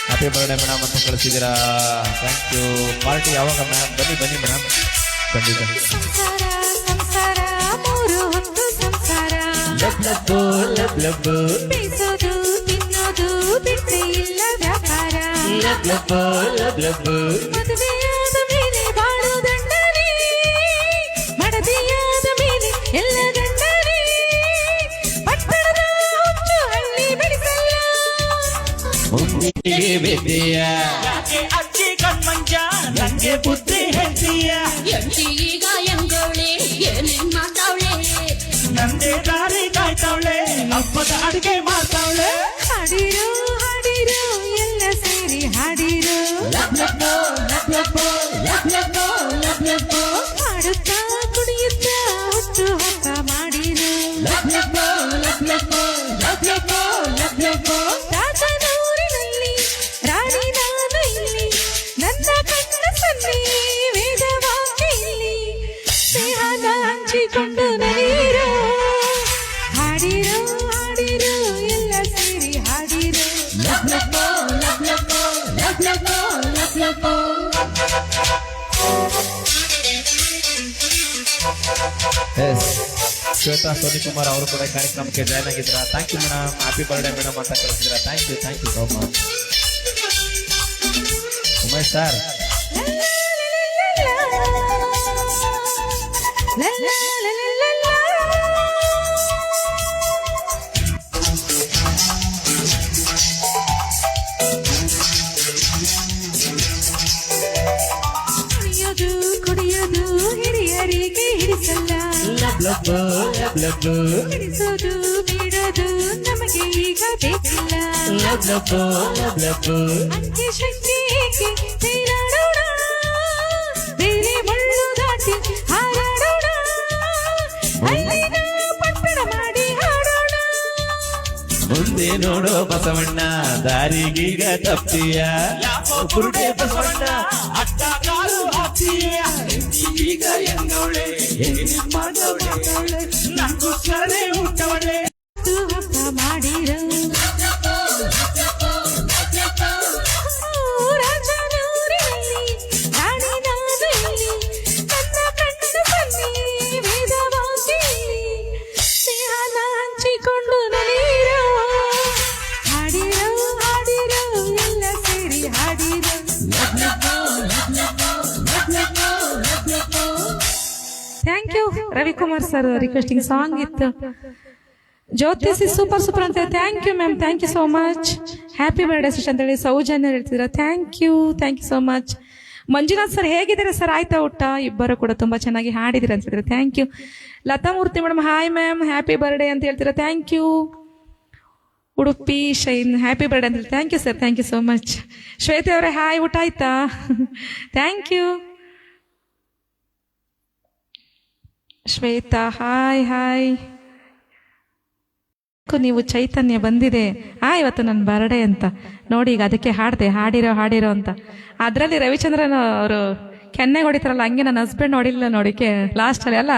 S2: ಹ್ಯಾಪಿ ಬರ್ಡೇ ಮೇಡಮ್ ಅಂತ ಕಳಿಸಿದ್ದೀರಾ. Thank you. ಪಾರ್ಟಿ ಯಾವಾಗ ಮ್ಯಾಮ್? ಬನ್ನಿ ಮೇಡಮ್, ಖಂಡಿತ.
S1: ಸಂಸಾರ ಸಂಸಾರ ಮೂರು ಹೊತ್ತು ಸಂಸಾರ, ಬೇಸೋದು ತಿನ್ನೋದು ಬಿಟ್ಟೆ ಇಲ್ಲ ವ್ಯಾಪಾರ. ಮದುವೆಯಾದ ಮೇಲೆ ಬಾಳು ದಂಡನೆ, ಮಡದಿಯಾದ ಮೇಲೆ ಎಲ್ಲ ದಂಡನೆ. ಪಟ್ಟಣದ ಹುಚ್ಚು ಹಳ್ಳಿ ಬಿಡಿಸಲ್ಲ,
S3: ಯಾಕೆ ಅಜ್ಜಿ ಕಣ್ಮಂಜ ನಂಗೆ ಬುದ್ಧಿ ಹೇಳ್ತೀಯ.
S5: ಈಗ ಹೆಂಗವಳೆ ಏನೇನ್ ಮಾತಾವಳೆ,
S3: ನಂದೇ ದಾರಿ ಕಾಯ್ತಾವಳೆ, ಹಬ್ಬದ ಅಡಿಗೆ ಮಾಡ್ತಾವಳೆ.
S1: ಹಾಡಿರೋ ಹಾಡಿರೋ ಎಲ್ಲ ಸೇರಿ ಹಾಡಿರೋ, ಹಾಡುತ್ತಾ ಕುಣಿಯುತ್ತಾ ಹುಟ್ಟು ಹಬ್ಬ ಮಾಡಿರೋ. ರಾಜನೂರಿನಲ್ಲಿ ರಾಣಿ ನಾನು ಇಲ್ಲಿ, ನನ್ನ ಕಣ್ಣ ಸನ್ನೆ ವೇದವಾಗ್ಯ ಇಲ್ಲಿ, ಸ್ನೇಹನ ಹಂಚಿಕೊಂಡು ನಲಿರೋ. ಹಾಡಿರೋ ಹಾಡಿರೋ ಎಲ್ಲ ಸೇರಿ ಹಾಡಿರೋ.
S2: ಶ್ವೇತಾ ಸೋನಿ ಕುಮಾರ್ ಅವರು ಕೂಡ ಕಾರ್ಯಕ್ರಮಕ್ಕೆ ಜಾಯ್ನ್ ಆಗಿದ್ದೀರಾ. Thank you madam. Happy birthday madam ಅಂತ ಕಳಿಸಿದ್ದೀರಾ. Thank you so much. Umesh sir,
S1: ಕುಡಿಯೋದು ಹಿರಿಯರಿಗೆ ಹಿಡಿಸಲ್ಲ, ಹಿಡಿಸೋದು ಬಿಡೋದು ನಮಗೆ ಈಗ ಬೇಕಿಲ್ಲ. ಅಂಕೆ ಶಕ್ತಿ ಏಕೆ ತೇಲಾಡೋಣ, ಬೇರೆ ಮುಳ್ಳು ದಾಟಿ ಹಾರಾಡೋಣ, ಅಲ್ಲಿನ ಪಟ್ಟಣ ಮಾಡಿ ಹಾಡೋಣ.
S2: ಮುಂದೆ ನೋಡೋ ಬಸವಣ್ಣ ದಾರಿಗೀಗ ತಪ್ತೀಯ,
S3: ಯಾಕೋ ಕುರುಡೆ ಬಸವಣ್ಣ ಅಡ್ಡ ಕಾಲು ಹಾಕ್ತೀಯ. ಈಗ ಹೆಂಗವಳೆ ಏನೇನ್ ಮಾಡ್ತಾವಳೆ, ನಂಗೋಸ್ಕರನೇ ಹುಟ್ಟವಳೆ.
S1: ಹಬ್ಬ ಮಾಡಿರೋ ರಾಜನೂರಿನಲ್ಲಿ ರಾಣಿ ನಾನು ಇಲ್ಲಿ, ನನ್ನ ಕಣ್ಣ ಸನ್ನೆ ವೇದವಾಗ್ಯ ಇಲ್ಲಿ, ಸ್ನೇಹನ ಹಂಚಿಕೊಂಡು ನಲಿರೋ. ಹಾಡಿರೋ ಹಾಡಿರೋ ಎಲ್ಲ ಸೇರಿ ಹಾಡಿರೋ. Thank you Ravikumar sir, requesting song ಇತ್ತು. ಜ್ಯೋತಿಸಿ ಸೂಪರ್ ಅಂತ thank you ma'am, thank you so much. Happy birthday sister ಅಂತ ಹೇಳಿ ಸೌಜನ್ಯ ಹೇಳ್ತಿದ್ದೀರಾ, thank you so much. Manjunath sir ಹೇಗಿದ್ದೀರಾ ಸರ್, ಆಯ್ತಾ ಊಟ? ಇಬ್ಬರು ಕೂಡ ತುಂಬಾ ಚೆನ್ನಾಗಿ ಹಾಡಿದಿರ ಅಂತ ಹೇಳಿದ್ರೆ thank you. Latha Murthy madam hi ma'am, happy birthday ಅಂತ ಹೇಳ್ತೀರಾ, thank you. Udupi shine happy birthday ಅಂತ ಹೇಳಿ thank you sir, thank you so much. ಶ್ವೇತೆ ಅವರೇ ಹಾಯ್, ಊಟ ಆಯ್ತಾ? Thank you. Shwetha hi hi. ನೀವು ಚೈತನ್ಯ ಬಂದಿದೆ ಇವತ್ತು ನನ್ನ ಬರ್ಡೇ ಅಂತ ನೋಡಿ, ಈಗ ಅದಕ್ಕೆ ಹಾಡಿದೆ ಹಾಡಿರೋ ಅಂತ. ಅದರಲ್ಲಿ ರವಿಚಂದ್ರನ್ ಅವರು ಕೆನ್ನೆಗೆ ಹೊಡಿತಾರಲ್ಲ, ಹಂಗೆ ನನ್ನ ಹಸ್ಬೆಂಡ್ ನೋಡಿಲ್ಲ ನೋಡಿಕೆ ಲಾಸ್ಟಲ್ಲಿ ಅಲ್ಲ.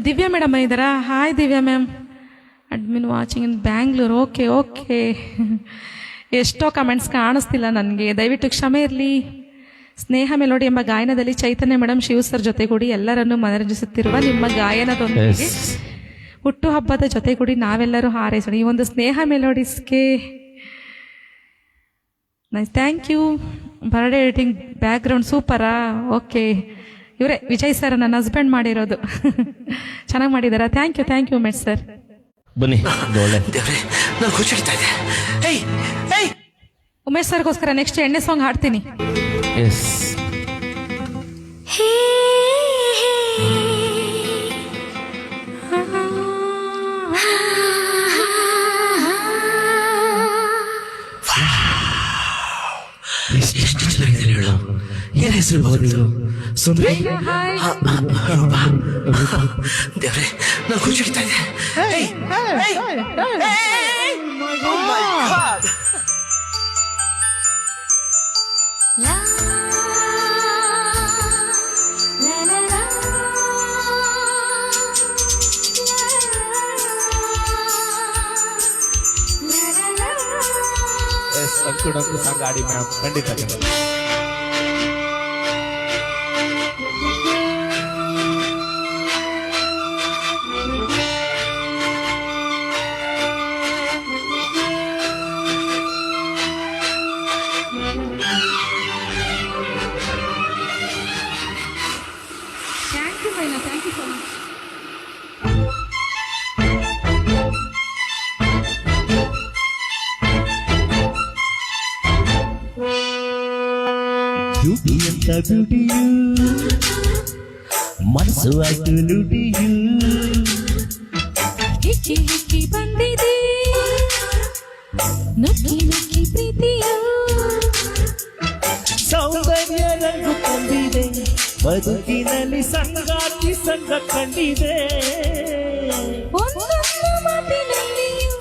S1: ದಿವ್ಯಾ ಮೇಡಮ್ ಇದ್ದಾರಾ? Hi Divya ma'am, admin watching ಇನ್ ಬ್ಯಾಂಗ್ಳೂರ್. ಓಕೆ. ಎಷ್ಟೋ ಕಮೆಂಟ್ಸ್ ಕಾಣಿಸ್ತಿಲ್ಲ ನನಗೆ, ದಯವಿಟ್ಟು ಕ್ಷಮೆ ಇರಲಿ. ಸ್ನೇಹ ಮೆಲೋಡಿ ಎಂಬ ಗಾಯನದಲ್ಲಿ ಚೈತನ್ಯ ಮೇಡಮ್ ಶಿವ ಸರ್ ಜೊತೆಗೂಡಿ ಎಲ್ಲರನ್ನೂ ಮನರಂಜಿಸುತ್ತಿರುವ ನಿಮ್ಮ ಗಾಯನದೊಂದಿಗೆ ಹುಟ್ಟುಹಬ್ಬದ ಜೊತೆಗೂಡಿ ನಾವೆಲ್ಲರೂ ಹಾರೈಸೋಣ. ಈ ಒಂದು ಸ್ನೇಹ ಮೆಲೋಡಿಸ್ಗೆ nice, thank you. Birthday editing background ಸೂಪರಾ? ಓಕೆ, ಇವರೇ ವಿಜಯ್ ಸರ್, ನನ್ನ ಹಸ್ಬೆಂಡ್ ಮಾಡಿರೋದು. ಚೆನ್ನಾಗಿ ಮಾಡಿದಾರಾ? ಥ್ಯಾಂಕ್ ಯು ಮೆಟ್ ಸರ್.
S2: ಬನ್ನಿ.
S1: ಉಮೇಶ್ ಸರ್ಗೋಸ್ಕರ ನೆಕ್ಸ್ಟ್ ಎಣ್ಣೆ ಸಾಂಗ್ ಹಾಡ್ತೀನಿ.
S2: ಎಸ್,
S3: ಎಷ್ಟು ಚೆನ್ನಾಗಿದೆ ಹೇಳು. ಏನ್ ಹೆಸರು ಬರೋದು? ಸುಂದ್ರಿ. ದೇವ್ರೆ, ನಾನು ಖುಷಿ ಆಗ್ತಾ ಇದೆ.
S2: ಅಂಕು ಸಾಂಗ್ ಆಡಿ ಮ್ಯಾಮ್, ಖಂಡಿತ.
S1: Thank you so much.
S3: Beauty ಅಂತ ಬ್ಯೂಟಿಯು, ಮನಸ್ಸು ಆಯ್ತು ಲೂಟಿಯು.
S1: ಹಿಕ್ಕಿ ಬಂದಿದೆ ನುಕ್ಕಿ ಪ್ರೀತಿಯು.
S3: ಸೌಂದರ್ಯ ರಂಗು ತಂದಿದೆ, ಬದುಕಿನಲ್ಲಿ ಸಂಗಾತಿ ಸಂಗ ಕಂಡಿದೆ.
S1: ಒಂದೊಂದು ಮಾತಿನಲ್ಲಿಯೂ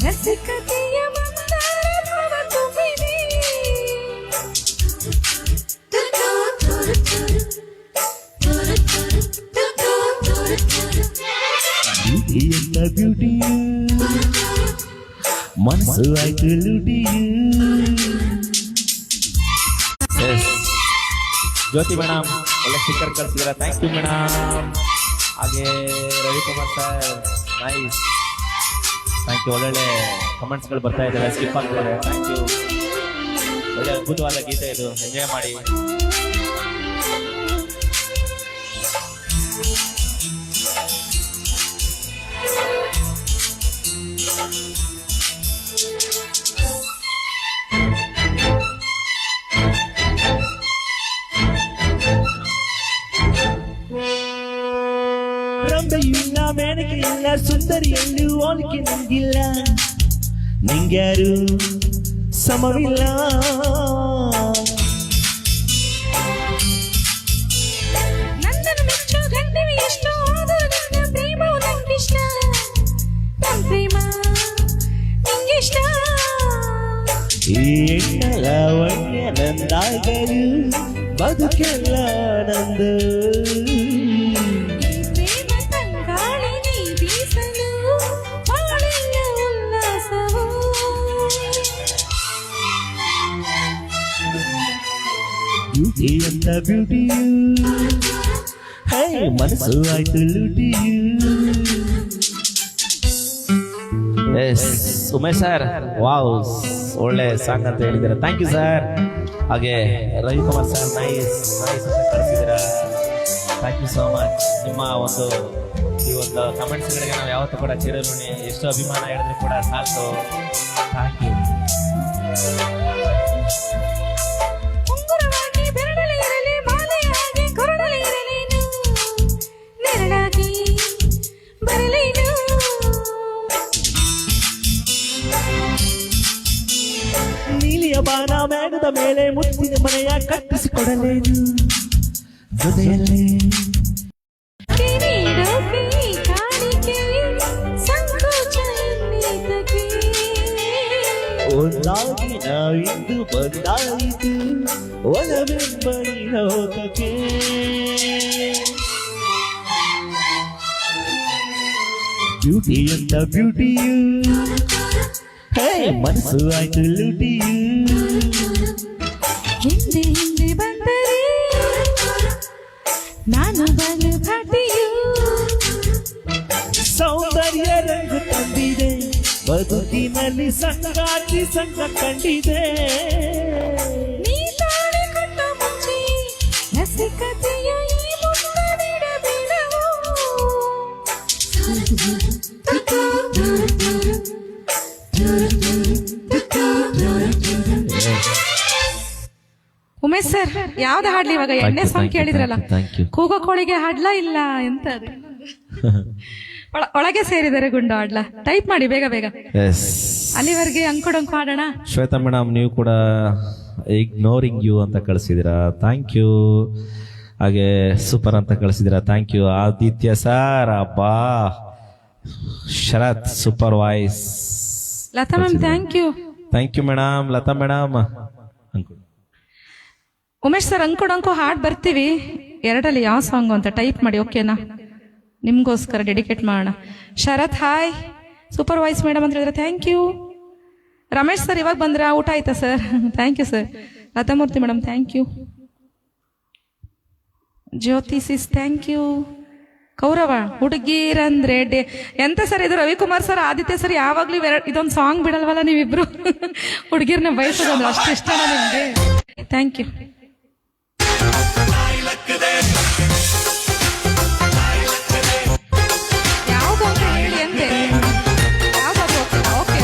S1: ರಸಿಕತೆಯ ಮಂದಾರ ಭಾವ ತುಂಬಿದೆ.
S3: ಬ್ಯೂಟಿ ಅಂತ ಬ್ಯೂಟಿಯು, ಮನಸ್ಸು ಆಯ್ತು ಲೂಟಿಯು.
S2: ಜ್ಯೋತಿ ಮೇಡಮ್ ಒಳ್ಳೆ ಸ್ಟಿಕ್ಕರ್ ಕಳಿಸಿದ್ದೀರಾ, ಥ್ಯಾಂಕ್ ಯು ಮೇಡಮ್. ಹಾಗೆ Ravikumar sir nice, thank you. ಒಳ್ಳೊಳ್ಳೆ ಕಮೆಂಟ್ಸ್ಗಳು ಬರ್ತಾ ಇದ್ದಾವೆ, ಸ್ಕಿಪ್ ಆಗ್ತಿದ್ದಾರೆ, ಥ್ಯಾಂಕ್ ಯು. ಒಳ್ಳೆ ಅದ್ಭುತವಾದ ಗೀತೆ ಇದು, ಎಂಜಾಯ್ ಮಾಡಿ.
S3: ರಂಬೆಯಿಲ್ಲ, ಮೇನಕೆ ಇಲ್ಲ, ಸುಂದರಿಯಲ್ಲೂ ಹೋಲಿಕೆ ನಂಗಿಲ್ಲ, ನಿಂಗ್ಯಾರು ಸಮವಿಲ್ಲ.
S1: ನನ್ನನ್ನು ಮೆಚ್ಚು ಗಂಡವಿ ಎಷ್ಟೋ ಆದರೂ ನಿನ್ನ ಪ್ರೇಮವು ನಂಗಿಷ್ಟ, ನನ್ನ ಪ್ರೇಮ ನಿಂಗಿಷ್ಟ.
S3: ಈ ಎಣ್ಣ ಲಾವಣ್ಯ ನಂದಾಗಲು ಬದುಕೆಲ್ಲ ನಂದು. ಬ್ಯೂಟಿ ಅಂತ ಬ್ಯೂಟಿಯು, ಹೇ ಮನಸ್ಸು ಆಯ್ತು ಲೂಟಿಯು.
S2: ಎಸ್ ಉಮೇಶ್ ಸರ್, ವಾವ್ ಒಳ್ಳೆ ಸಾಂಗ್ ಅಂತ ಹೇಳಿದ್ದೀರಾ, ಥ್ಯಾಂಕ್ ಯು ಸರ್. ಹಾಗೆ ರವಿಕುಮಾರ್ ಸರ್ ನೈಸ್ ಕಳಿಸಿದ್ದೀರಾ. Thank you so much. ನಿಮ್ಮ ಈ ಒಂದು ಕಮೆಂಟ್ಸ್ಗಳಿಗೆ ನಾವು ಯಾವತ್ತೂ ಕೂಡ ಚಿರಋಣಿ. ಎಷ್ಟು ಅಭಿಮಾನ ಹೇಳಿದ್ರು ಕೂಡ ಸಾಕು. Thank you.
S1: ಉಂಗುರವಾಗಿ ಬೆರಳಲ್ಲಿ ಇರಲಿ, ಮಾಲೆಯಾಗಿ ಕೊರಳಲ್ಲಿ ಇರಲೇನು, ನೆರಳಾಗಿ ಬರಲೇನು.
S3: ನೀಲಿಯ ಬಾನ ಮೇಘದ ಮೇಲೆ ಮುತ್ತಿನ ಮನೆಯ ಕಟ್ಟಿಸಿಕೊಡಲೇನು ಜೊತೆಯಲ್ಲೇ
S1: ನೀಡೋಕೆ ಕಾಣಿಕೆ ಸಂಕೋಚ ಎನ್ನಿದ್ದಕ್ಕೆ.
S3: ಒಂದಾಗಿ ನಾವಿಂದು ಬಂದಾಯಿತು ಒಲವೆಂಬಡಿ ಲೋಕಕ್ಕೆ. ಬ್ಯೂಟಿ ಅಂತ ಬ್ಯೂಟಿಯು, ಹೇ ಮನಸ್ಸು ಆಯ್ತು ಲೂಟಿಯು.
S1: ಹಿಂದೆ ಹಿಂದೆ ಬಂದರೆ ನಾನು ಬಲು ಘಾಟಿಯು.
S3: ಸೌಂದರ್ಯ ರಂಗು ತಂದಿದೆ, ಬದುಕಿನಲ್ಲಿ ಸಂಗಾತಿ ಸಂಗ ಕಂಡಿದೆ.
S1: ನೀ ತಾಳಿ ಕೊಟ್ಟ ಮುಂಚೆ ರಸಿಕತೆಯ ಈ ಮುತ್ತ ನೀಡಬೇಡವೋ. ಉಮೇಶ್ ಸರ್, ಯಾವ್ದು ಹಾಡ್ಲಿ ಇವಾಗ? ಎಣ್ಣೆ ಸಾಂಗ್ ಕೇಳಿದ್ರಲ್ಲ,
S2: ಥ್ಯಾಂಕ್ ಯು.
S1: ಕೂಗೋ ಕೋಳಿಗೆ ಹಾಡ್ಲಾ ಇಲ್ಲ ಎಂತ ಅದು? ಒಳಗೆ ಸೇರಿದರೆ ಗುಂಡು ಹಾಡ್ಲಾ? ಟೈಪ್ ಮಾಡಿ ಬೇಗ ಬೇಗ.
S2: ಎಸ್.
S1: ಅಲ್ಲಿವರೆಗೆ ಅಂಕೊಡಂಕು ಹಾಡೋಣ.
S2: ಶ್ವೇತಾ ಮೇಡಮ್, ನೀವು ಕೂಡ ಇಗ್ನೋರಿಂಗ್ ಯು ಅಂತ ಕಳಿಸಿದ್ದೀರಾ, ಥ್ಯಾಂಕ್ ಯು. ಹಾಗೆ ಸೂಪರ್ ಅಂತ ಕಳಿಸಿದ್ದೀರಾ, ಥ್ಯಾಂಕ್ ಯು. ಆದಿತ್ಯ ಸರ್, ಅಬ್ಬಾ. Sharath, super voice.
S1: Latha ma'am, thank you.
S2: Thank you madam. Latha madam.
S1: Umesh sir, ಅಂಕು ಹಾಡ್ ಬರ್ತೀವಿ, ಎರಡಲ್ಲಿ ಯಾವ ಸಾಂಗು ಅಂತ ಟೈಪ್ ಮಾಡಿ, ಓಕೆನಾ? ನಿಮ್ಗೋಸ್ಕರ ಡೆಡಿಕೇಟ್ ಮಾಡೋಣ. ಶರತ್, ಹಾಯ್. ಸೂಪರ್ ವಾಯ್ಸ್ ಮೇಡಮ್ ಅಂತ ಹೇಳಿದ್ರೆ ಥ್ಯಾಂಕ್ ಯು. ರಮೇಶ್ ಸರ್, ಇವಾಗ ಬಂದ್ರ? ಊಟ ಆಯ್ತಾ sir? Thank you sir. Lathamurthy madam, thank you. Jyoti sis, thank you. Kaurava, ಹುಡುಗೀರಂದ್ರೆ ಎಂತ ಸರ್ ಇದು? ರವಿಕುಮಾರ್ ಸರ್, ಆದಿತ್ಯ ಸರ್, ಯಾವಾಗ್ಲೂ ಇದೊಂದು ಸಾಂಗ್ ಬಿಡಲ್ವಲ್ಲ ನೀವಿಬ್ರು? ಹುಡುಗಿರ್ನ ಬಯಸೋದಂದ್ರೆ ಅಷ್ಟು ಇಷ್ಟನ ನಿಮ್ಗೆ? Thank you. ಯಾವ್ದು ಅಂತ ಹೇಳಿ ಅಂತೆ. ಯಾವ್ದಾದ್ರು ಓಕೆ.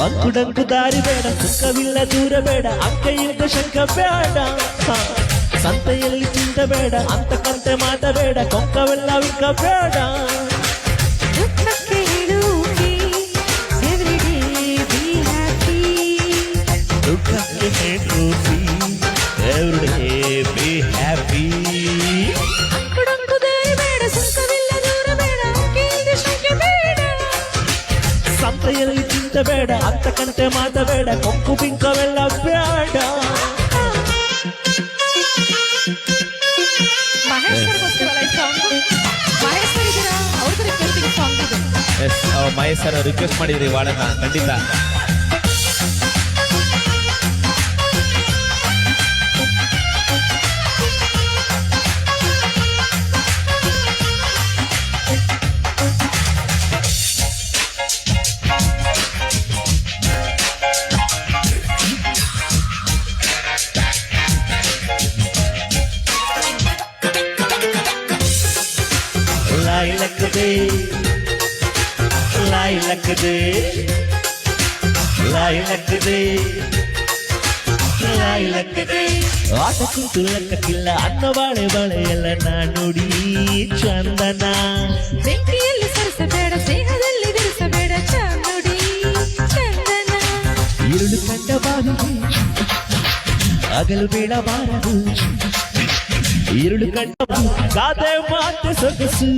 S3: ಅಂಕುಡಂಕು ದಾರಿ ಬೇಡ, ಸುಖವಿಲ್ಲ ದೂರ ಬೇಡ, ಅಂಕೈಯಿಂದ ಶಂಕ ಬೇಡ. ಸಂತೆಯಲ್ಲಿ ಚಿಂತ ಬೇಡ, ಅಂತ ಕಂತೆ ಮಾತಬೇಡ, ಕೊಂಕವೆಲ್ಲ ವಿಂಕ ಬೇಡ.
S1: ದುಃಖಕ್ಕೆ ಹೇಳುವುಕೆ everyday be happy.
S3: ದುಃಖಕ್ಕೆ ಹೇಳುತ್ತಿ everyday be happy.
S1: ಅಂಕುಡಂಕು ದಾರಿ ಬೇಡ, ಸುಖವಿಲ್ಲ ದೂರ ಬೇಡ, ಅಂಕೆಯಿಂದ ಶಂಕೆ ಬೇಡ.
S3: ಸಂತೆಯಲ್ಲಿ ಚಿಂತ ಬೇಡ, ಅಂತ ಕಂತೆ ಮಾತಬೇಡ, ಕೊಂಕು ಬಿಂಕವೆಲ್ಲ ಬೇಡ.
S1: ಮಹೇಶ್ ಸರ್ ಗೊತ್ತಿರಲ್ಲ ಈ ಸಾಂಗ್? ಮಹೇಶ್ ಸರ್ ಇದ್ದೀರಾ? ಅವ್ರದ್ದು ರಿಕ್ವೆಸ್ಟಿಗೆ ಸಾಂಗ್ ಇದು.
S2: ಎಸ್, ಮಹೇಶ್ ಸರ್ ರಿಕ್ವೆಸ್ಟ್ ಮಾಡಿದ್ರಿ ವಾಡನ, ಖಂಡಿತ.
S3: ಆಟ ಕುಂತು ಲೆಕ್ಕಕ್ಕಿಲ್ಲ, ಅನ್ನ ಬಾಳೆ ಬಾಳೆ ಎಲ್ಲ ನಾನುಡಿ ಚಂದನ.
S1: ಬೆಂಕಿಯಲ್ಲಿ ಸರಿಸಬೇಡ, ಸ್ನೇಹದಲ್ಲಿ ಬಿಡಿಸಬೇಡ, ಚಾನುಡಿ ಚಂದನ.
S3: ഇരുಳು ಕಂಡ ಬಾಗಿಲು ಹಗಲು ಬೀಳಬಾರದು, ഇരുಳು ಕಂಡ ಗಾದೆ ಮಾತೆ ಸೊಗಸು.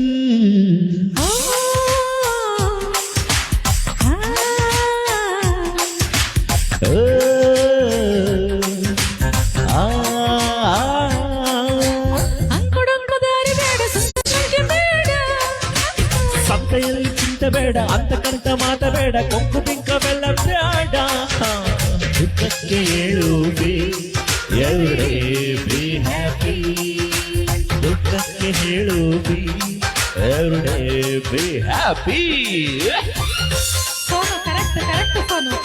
S1: ಅಂಕುಡಂಕು ದಾರಿ ಬೇಡ, ಸಂಖ್ಯೆ
S3: ಚಿಂತಬೇಡ ಅಂತ ಕಂತ ಮಾತಬೇಡ ಕೊಂಕು ಬಿಂಕ ಬೆಲ್ಲ ಬೇಡ ದುಃಖಕ್ಕೆ ಹೇಳು ಬಿ ಎವ್ರಿ ಬಿ ಹ್ಯಾಪಿ ದುಃಖಕ್ಕೆ ಹೇಳು be every be happy
S1: Sonu correct correct Sonu.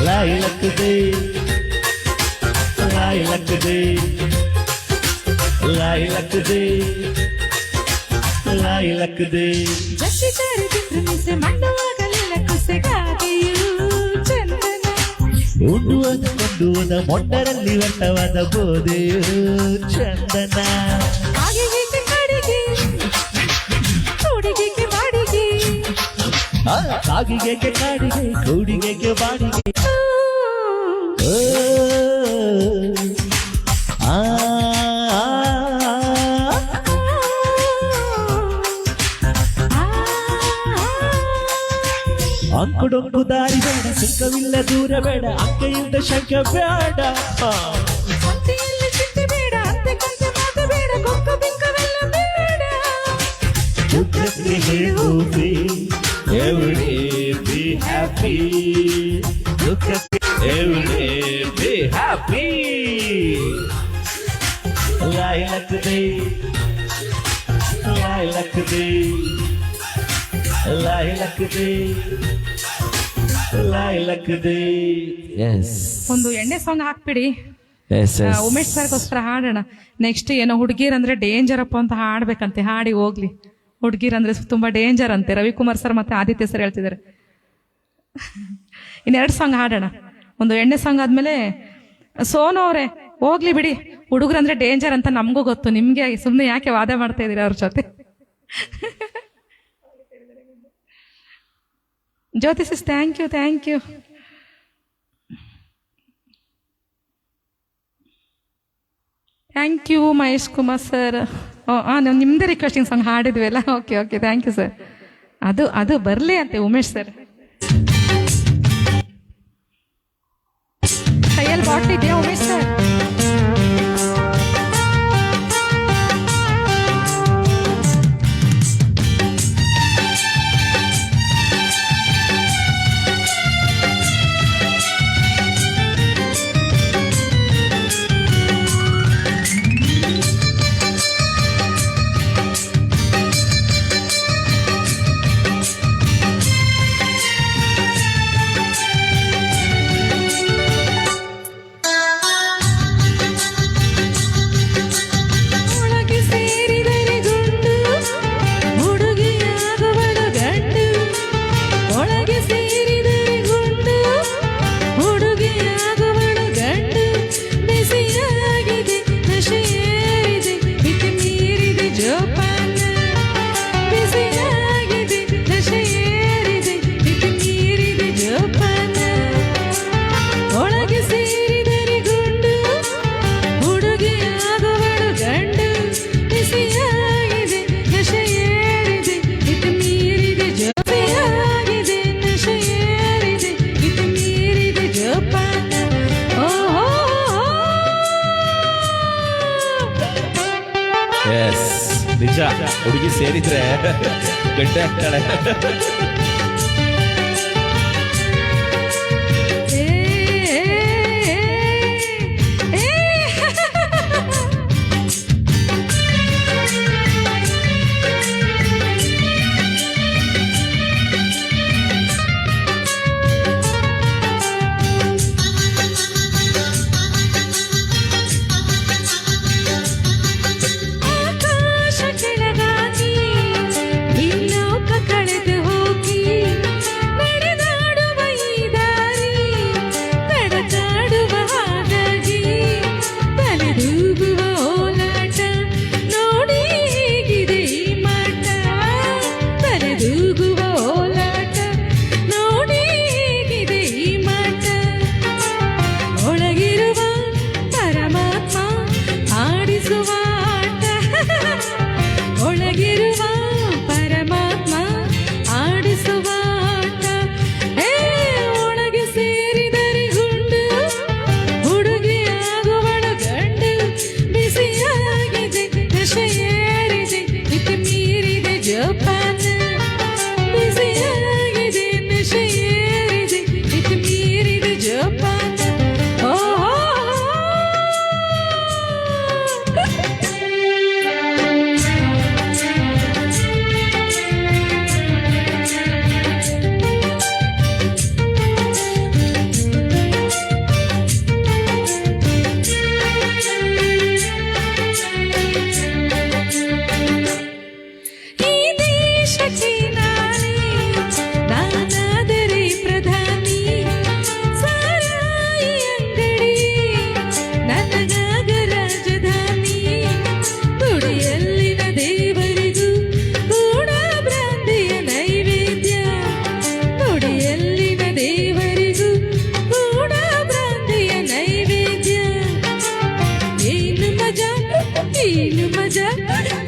S3: ಲಾಯಿಲಕ್ಕದೆ ಲಾಯಿಲಕ್ಕದೆ ಲಾಯಿಲಕ್ಕದೆ ಲಾಯಿಲಕ್ಕದೆ
S1: ಜಟ್ಟಿ ಜಾರಿ ಬಿದ್ರು ಮಿಸೆ ಮಂಡುವಾಗಲಿಲ್ಲ ಕುಸೆಗಾಗೆಯೂ ಚಂದನ.
S3: ಉಂಡುವದ ಕೊಂಡುವದ ಮೊಂಡರಲ್ಲಿ ವಟ್ಟವಾದ ಬೋದೆಯು ಚಂದನ
S1: ಕಾಗಿಗೆ ಕಾಡಿಗೆ ಹುಡುಗಿಗೆ ಬಾಡಿಗೆ
S3: ಕಾಗಿಗೆ ಕಾಡಿಗೆ ಕೂಡಿಗೆ ಬಾಡಿಗೆ ಓ, ಆ, ಅಂಕುಡೊಂಕು ದಾರಿ ಬೇಡ ಸುಖವಿಲ್ಲ ದೂರ ಬೇಡ ಅಂಕೆಯಿಂದ ಶಂಕ ಬೇಡ
S1: ಸಂತೆಯಲ್ಲಿ ಚಿಂತೆ ಬೇಡ ಅಂತೆ ಕಂತೆ ಮಾತು ಬೇಡ ಕೊಕ್ಕ ಬಿಂಕವೆಲ್ಲ ಬೇಡ.
S3: ದುಃಖಕ್ಕೆ ಹೇಳು ಬಿ ಎವ್ರಿ ಬಿ ಹ್ಯಾಪಿ ದುಃಖಕ್ಕೆ ಎವ್ರಿ ಬಿ ಹ್ಯಾಪಿ ಲಾಯಿಲಕ್ಕದೆ ಲಾಯಿಲಕ್ಕದೆ ಲಾಯಿಲಕ್ಕದೆ ಲಾಯಿಲಕ್ಕದೆ ಎಸ್
S1: ಒಂದು ಎಣ್ಣೆ ಸಾಂಗ್ ಹಾಕ್ಬಿಡಿ.
S2: ಎಸ್
S1: ಉಮೇಶ್ ಸರ್ಗೋಸ್ಕರ ಹಾಡೋಣ. ನೆಕ್ಸ್ಟ್ ಏನೋ ಹುಡುಗಿರ್ ಅಂದ್ರೆ ಡೇಂಜರ್ ಅಪ್ಪ ಅಂತ ಹಾಡ್ಬೇಕಂತೆ, ಹಾಡಿ ಹೋಗ್ಲಿ. ಹುಡುಗಿರ್ ಅಂದ್ರೆ ತುಂಬಾ ಡೇಂಜರ್ ಅಂತೆ, ರವಿಕುಮಾರ್ ಸರ್ ಮತ್ತೆ ಆದಿತ್ಯ ಸರ್ ಹೇಳ್ತಿದ್ದಾರೆ. ಇನ್ನೆರಡು ಸಾಂಗ್ ಹಾಡೋಣ. ಒಂದು ಎಣ್ಣೆ ಸಾಂಗ್ ಆದ್ಮೇಲೆ ಸೋನು ಅವರೇ ಹೋಗ್ಲಿ ಬಿಡಿ, ಹುಡುಗರಂದ್ರೆ ಡೇಂಜರ್ ಅಂತ ನಮಗೂ ಗೊತ್ತು, ನಿಮ್ಗೆ ಸುಮ್ಮನೆ ಯಾಕೆ ವಾದ ಮಾಡ್ತಾ ಇದೀರ ಅವ್ರ ಜೊತೆ. Jyoti sis thank you thank you. Thank you Mahesh Kumar sir. ನಾವು ನಿಮ್ಮದೇ ರಿಕ್ವೆಸ್ಟಿಂಗ್ ಸಾಂಗ್ ಹಾಡಿದ್ವಿ ಅಲ್ಲ. Okay okay thank you sir. ಅದು ಬರಲಿ ಅಂತೆ ಉಮೇಶ್ ಸರ್. ಕೈಯಲ್ಲಿ ಬಾಟ್ಲಿ ಇದೆಯಾ ಉಮೇಶ್ ಸರ್?
S2: ನಿಜ, ಹುಡುಗಿ ಸೇರಿದ್ರೆ ಗಡ್ಡೆ ಆಗ್ತಾಳೆ.
S1: ಆಕಾಶ ಕೆಳಗಾಗಿ ಈ ಲೋಕ ಕಳೆದು ಹೋಗಿ ಏನು ಮಜಾ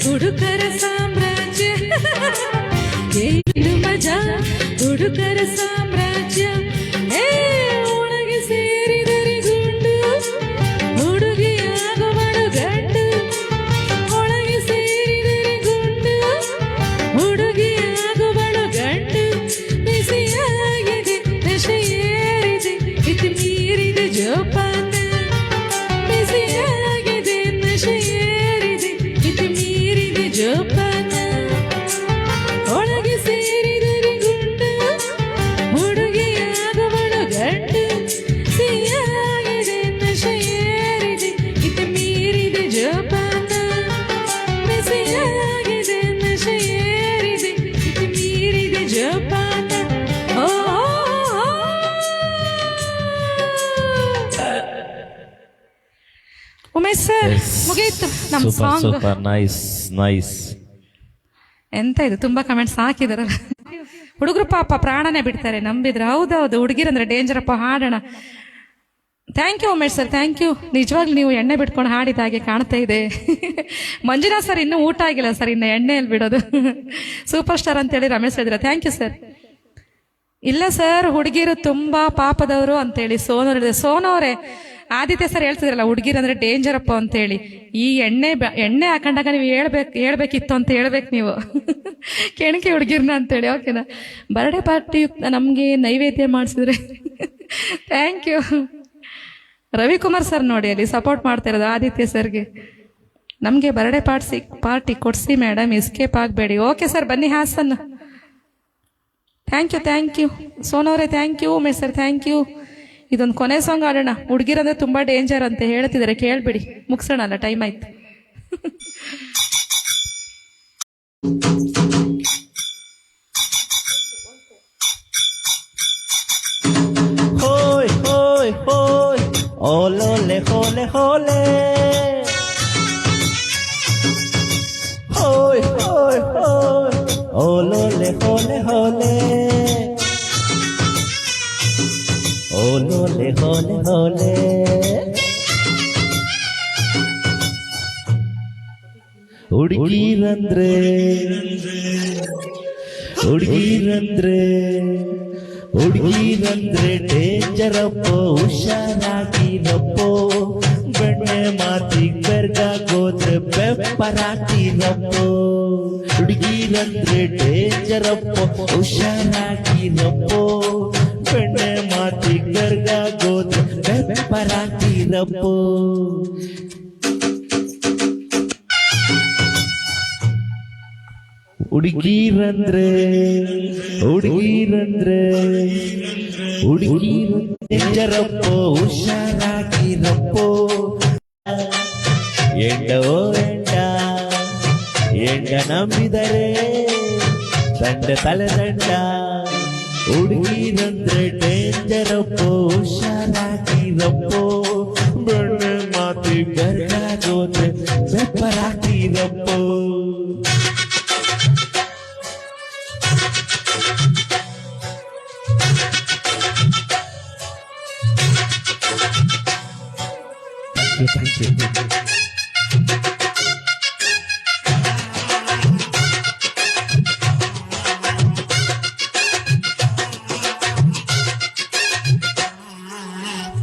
S1: ಹುಡುಗರ ಸಾಮ್ರಾಜ್ಯ ಏನು ಮಜಾ ಹುಡುಗರ ಸಾಮ್ರಾಜ್ಯ ಏ ಒಳಗೆ ಸೇರಿದರೆ ಗುಂಡು ಹುಡುಗಿಯಾಗುವಳು ಗಂಡು ಒಳಗೆ ಸೇರಿದರೆ ಗುಂಡು ಹುಡುಗಿಯಾಗುವಳು ಗಂಡು ಬಿಸಿಯಾಗಿದೆ ನಶೆ ಏರಿದೆ ಇತಿ ಮೀರಿದೆ ಜೋಪಾನ ಬಿಸಿಯಾಗಿದೆ ನಶೆ ಏರಿದೆ ಇತಿ ಮೀರಿದೆ ಜೋಪಾನ ಒಳಗೆ ಸೇರಿದರೆ ಗುಂಡು ಹುಡುಗಿಯಾಗುವಳು ಗಂಡು ಸಿಯಾಗಿದೆ ನಶೆ ಏರಿದೆ ಇತಿ ಮೀರಿದೆ ಜೋಪಾನ ಬಿಸಿಯಾಗಿದೆ ನಶೆ ಏರಿದೆ ಇತಿ ಮೀರಿದೆ ಜೋಪಾನ ಓ ಉಮೇಶ್ ಸರ್ ಮುಗಿಯಿತು ನಮ್ಮ
S2: super
S1: song
S2: super nice nice.
S1: ಎಂತ ಇದು ತುಂಬಾ ಕಮೆಂಟ್ಸ್ ಹಾಕಿದಾರಲ್ಲ. ಹುಡುಗರು ಪಾಪ ಪ್ರಾಣನೇ ಬಿಡ್ತಾರೆ ನಂಬಿದ್ರೆ. ಹೌದೌದು, ಹುಡುಗಿರಂದ್ರೆ ಡೇಂಜರಪ್ಪ. ಹಾಡೋಣ. Thank you Umesh sir, thank you. ನಿಜವಾಗ್ಲೂ ನೀವು ಎಣ್ಣೆ ಬಿಟ್ಕೊಂಡು ಹಾಡಿದ ಹಾಗೆ ಕಾಣ್ತಾ ಇದೆ. ಮಂಜುನಾಥ್ ಸರ್ ಇನ್ನೂ ಊಟ ಆಗಿಲ್ಲ ಸರ್, ಇನ್ನು ಎಣ್ಣೆಯಲ್ಲಿ ಬಿಡೋದು. ಸೂಪರ್ ಸ್ಟಾರ್ ಅಂತೇಳಿ ರಮೇಶ್ ಇದ್ರ. Thank you sir. ಇಲ್ಲ ಸರ್, ಹುಡುಗಿರು ತುಂಬಾ ಪಾಪದವರು ಅಂತೇಳಿ ಸೋನು ಅವರೇ ಆದಿತ್ಯ ಸರ್ ಹೇಳ್ತಿದ್ರಲ್ಲ, ಹುಡುಗಿರಂದ್ರೆ ಡೇಂಜರಪ್ಪ ಅಂತೇಳಿ. ಈ ಎಣ್ಣೆ ಹಾಕೊಂಡಾಗ ನೀವು ಹೇಳ್ಬೇಕಿತ್ತು ಅಂತ ಹೇಳ್ಬೇಕು ನೀವು. ಕೆಣಕಿ ಹುಡುಗಿರ್ನ ಅಂತೇಳಿ. ಓಕೆನಾ? ಬರ್ಡೇ ಪಾರ್ಟಿ ನಮಗೆ ನೈವೇದ್ಯ ಮಾಡಿಸಿದ್ರೆ ಥ್ಯಾಂಕ್ ಯು. ರವಿಕುಮಾರ್ ಸರ್ ನೋಡಿ ಅಲ್ಲಿ ಸಪೋರ್ಟ್ ಮಾಡ್ತಾ ಇರೋದು ಆದಿತ್ಯ ಸರ್ಗೆ. ನಮಗೆ ಬರ್ಡೇ ಪಾರ್ಟಿ ಕೊಡ್ಸಿ ಮೇಡಮ್, ಎಸ್ಕೇಪ್ ಆಗಬೇಡಿ. ಓಕೆ ಸರ್, ಬನ್ನಿ ಹಾಸನ್. ಥ್ಯಾಂಕ್ ಯು ಸೋನವ್ರೆ, thank you. Umesh sir thank you. ಇದೊಂದು ಕೊನೆ ಸಾಂಗ್ ಆಡೋಣ. ಹುಡುಗಿರಂದ್ರೆ ತುಂಬಾ ಡೇಂಜರ್ ಅಂತ ಹೇಳ್ತಿದ್ದಾರೆ, ಕೇಳ್ಬಿಡಿ. ಮುಗಿಸೋಣ ಅಲ್ಲ, ಟೈಮ್ ಆಯ್ತು.
S3: ಹೋಯ್ ಹೋಯ್ ಹೋಯ್ ಓಲೋಲೆ ಹೋಲೆ ಹೋಲೆ ಹೋಯ್ ಹೋಯ್ ಹೋಯ್ ಓಲೋಲೆ ಹೋಲೆ ಹೋಲೆ ಓಲೋಲೆ ಹೋಲೆ ಹೋಲೆ. ಹುಡುಗಿರಂದ್ರೆ ಡೇಂಜರಪ್ಪೋ, ಹುಷಾರಾಗಿರಪ್ಪೋ. ಬೆಣ್ಣೆ ಮಾತಿಗೆ ಬೆರ್ಗಾಗೋದ್ರೆ ಬೆಪ್ಪರಾಗಿರಪ್ಪೋ. ಹುಡುಗಿರಂದ್ರೆ ಡೇಂಜರಪ್ಪೋ, ಹುಷಾರಾಗಿರಪ್ಪೋ. ಬೆಣ್ಣೆ ಮಾತಿಗೆ ಬೆರ್ಗಾಗೋದ್ರೆ ಬೆಪ್ಪರಾಗಿರಪ್ಪೋ. ಹುಡುಗಿರಂದ್ರೆ ಡೇಂಜರಪ್ಪೋ, ಹುಷಾರಾಗಿರಪ್ಪೋ. ಎಂಡ ನಂಬಿದರೆ ತಲೆ ದಂಡ. ಹುಡುಗಿರಂದ್ರೆ ಡೇಂಜರಪ್ಪೋ, ಹುಷಾರಾಗಿರಪ್ಪೋ. ಬೆಣ್ಣೆ ಮಾತಿಗೆ ಬೆರ್ಗಾಗೋದ್ರೆ ಬೆಪ್ಪರಾಗಿರಪ್ಪೋ. Thank you.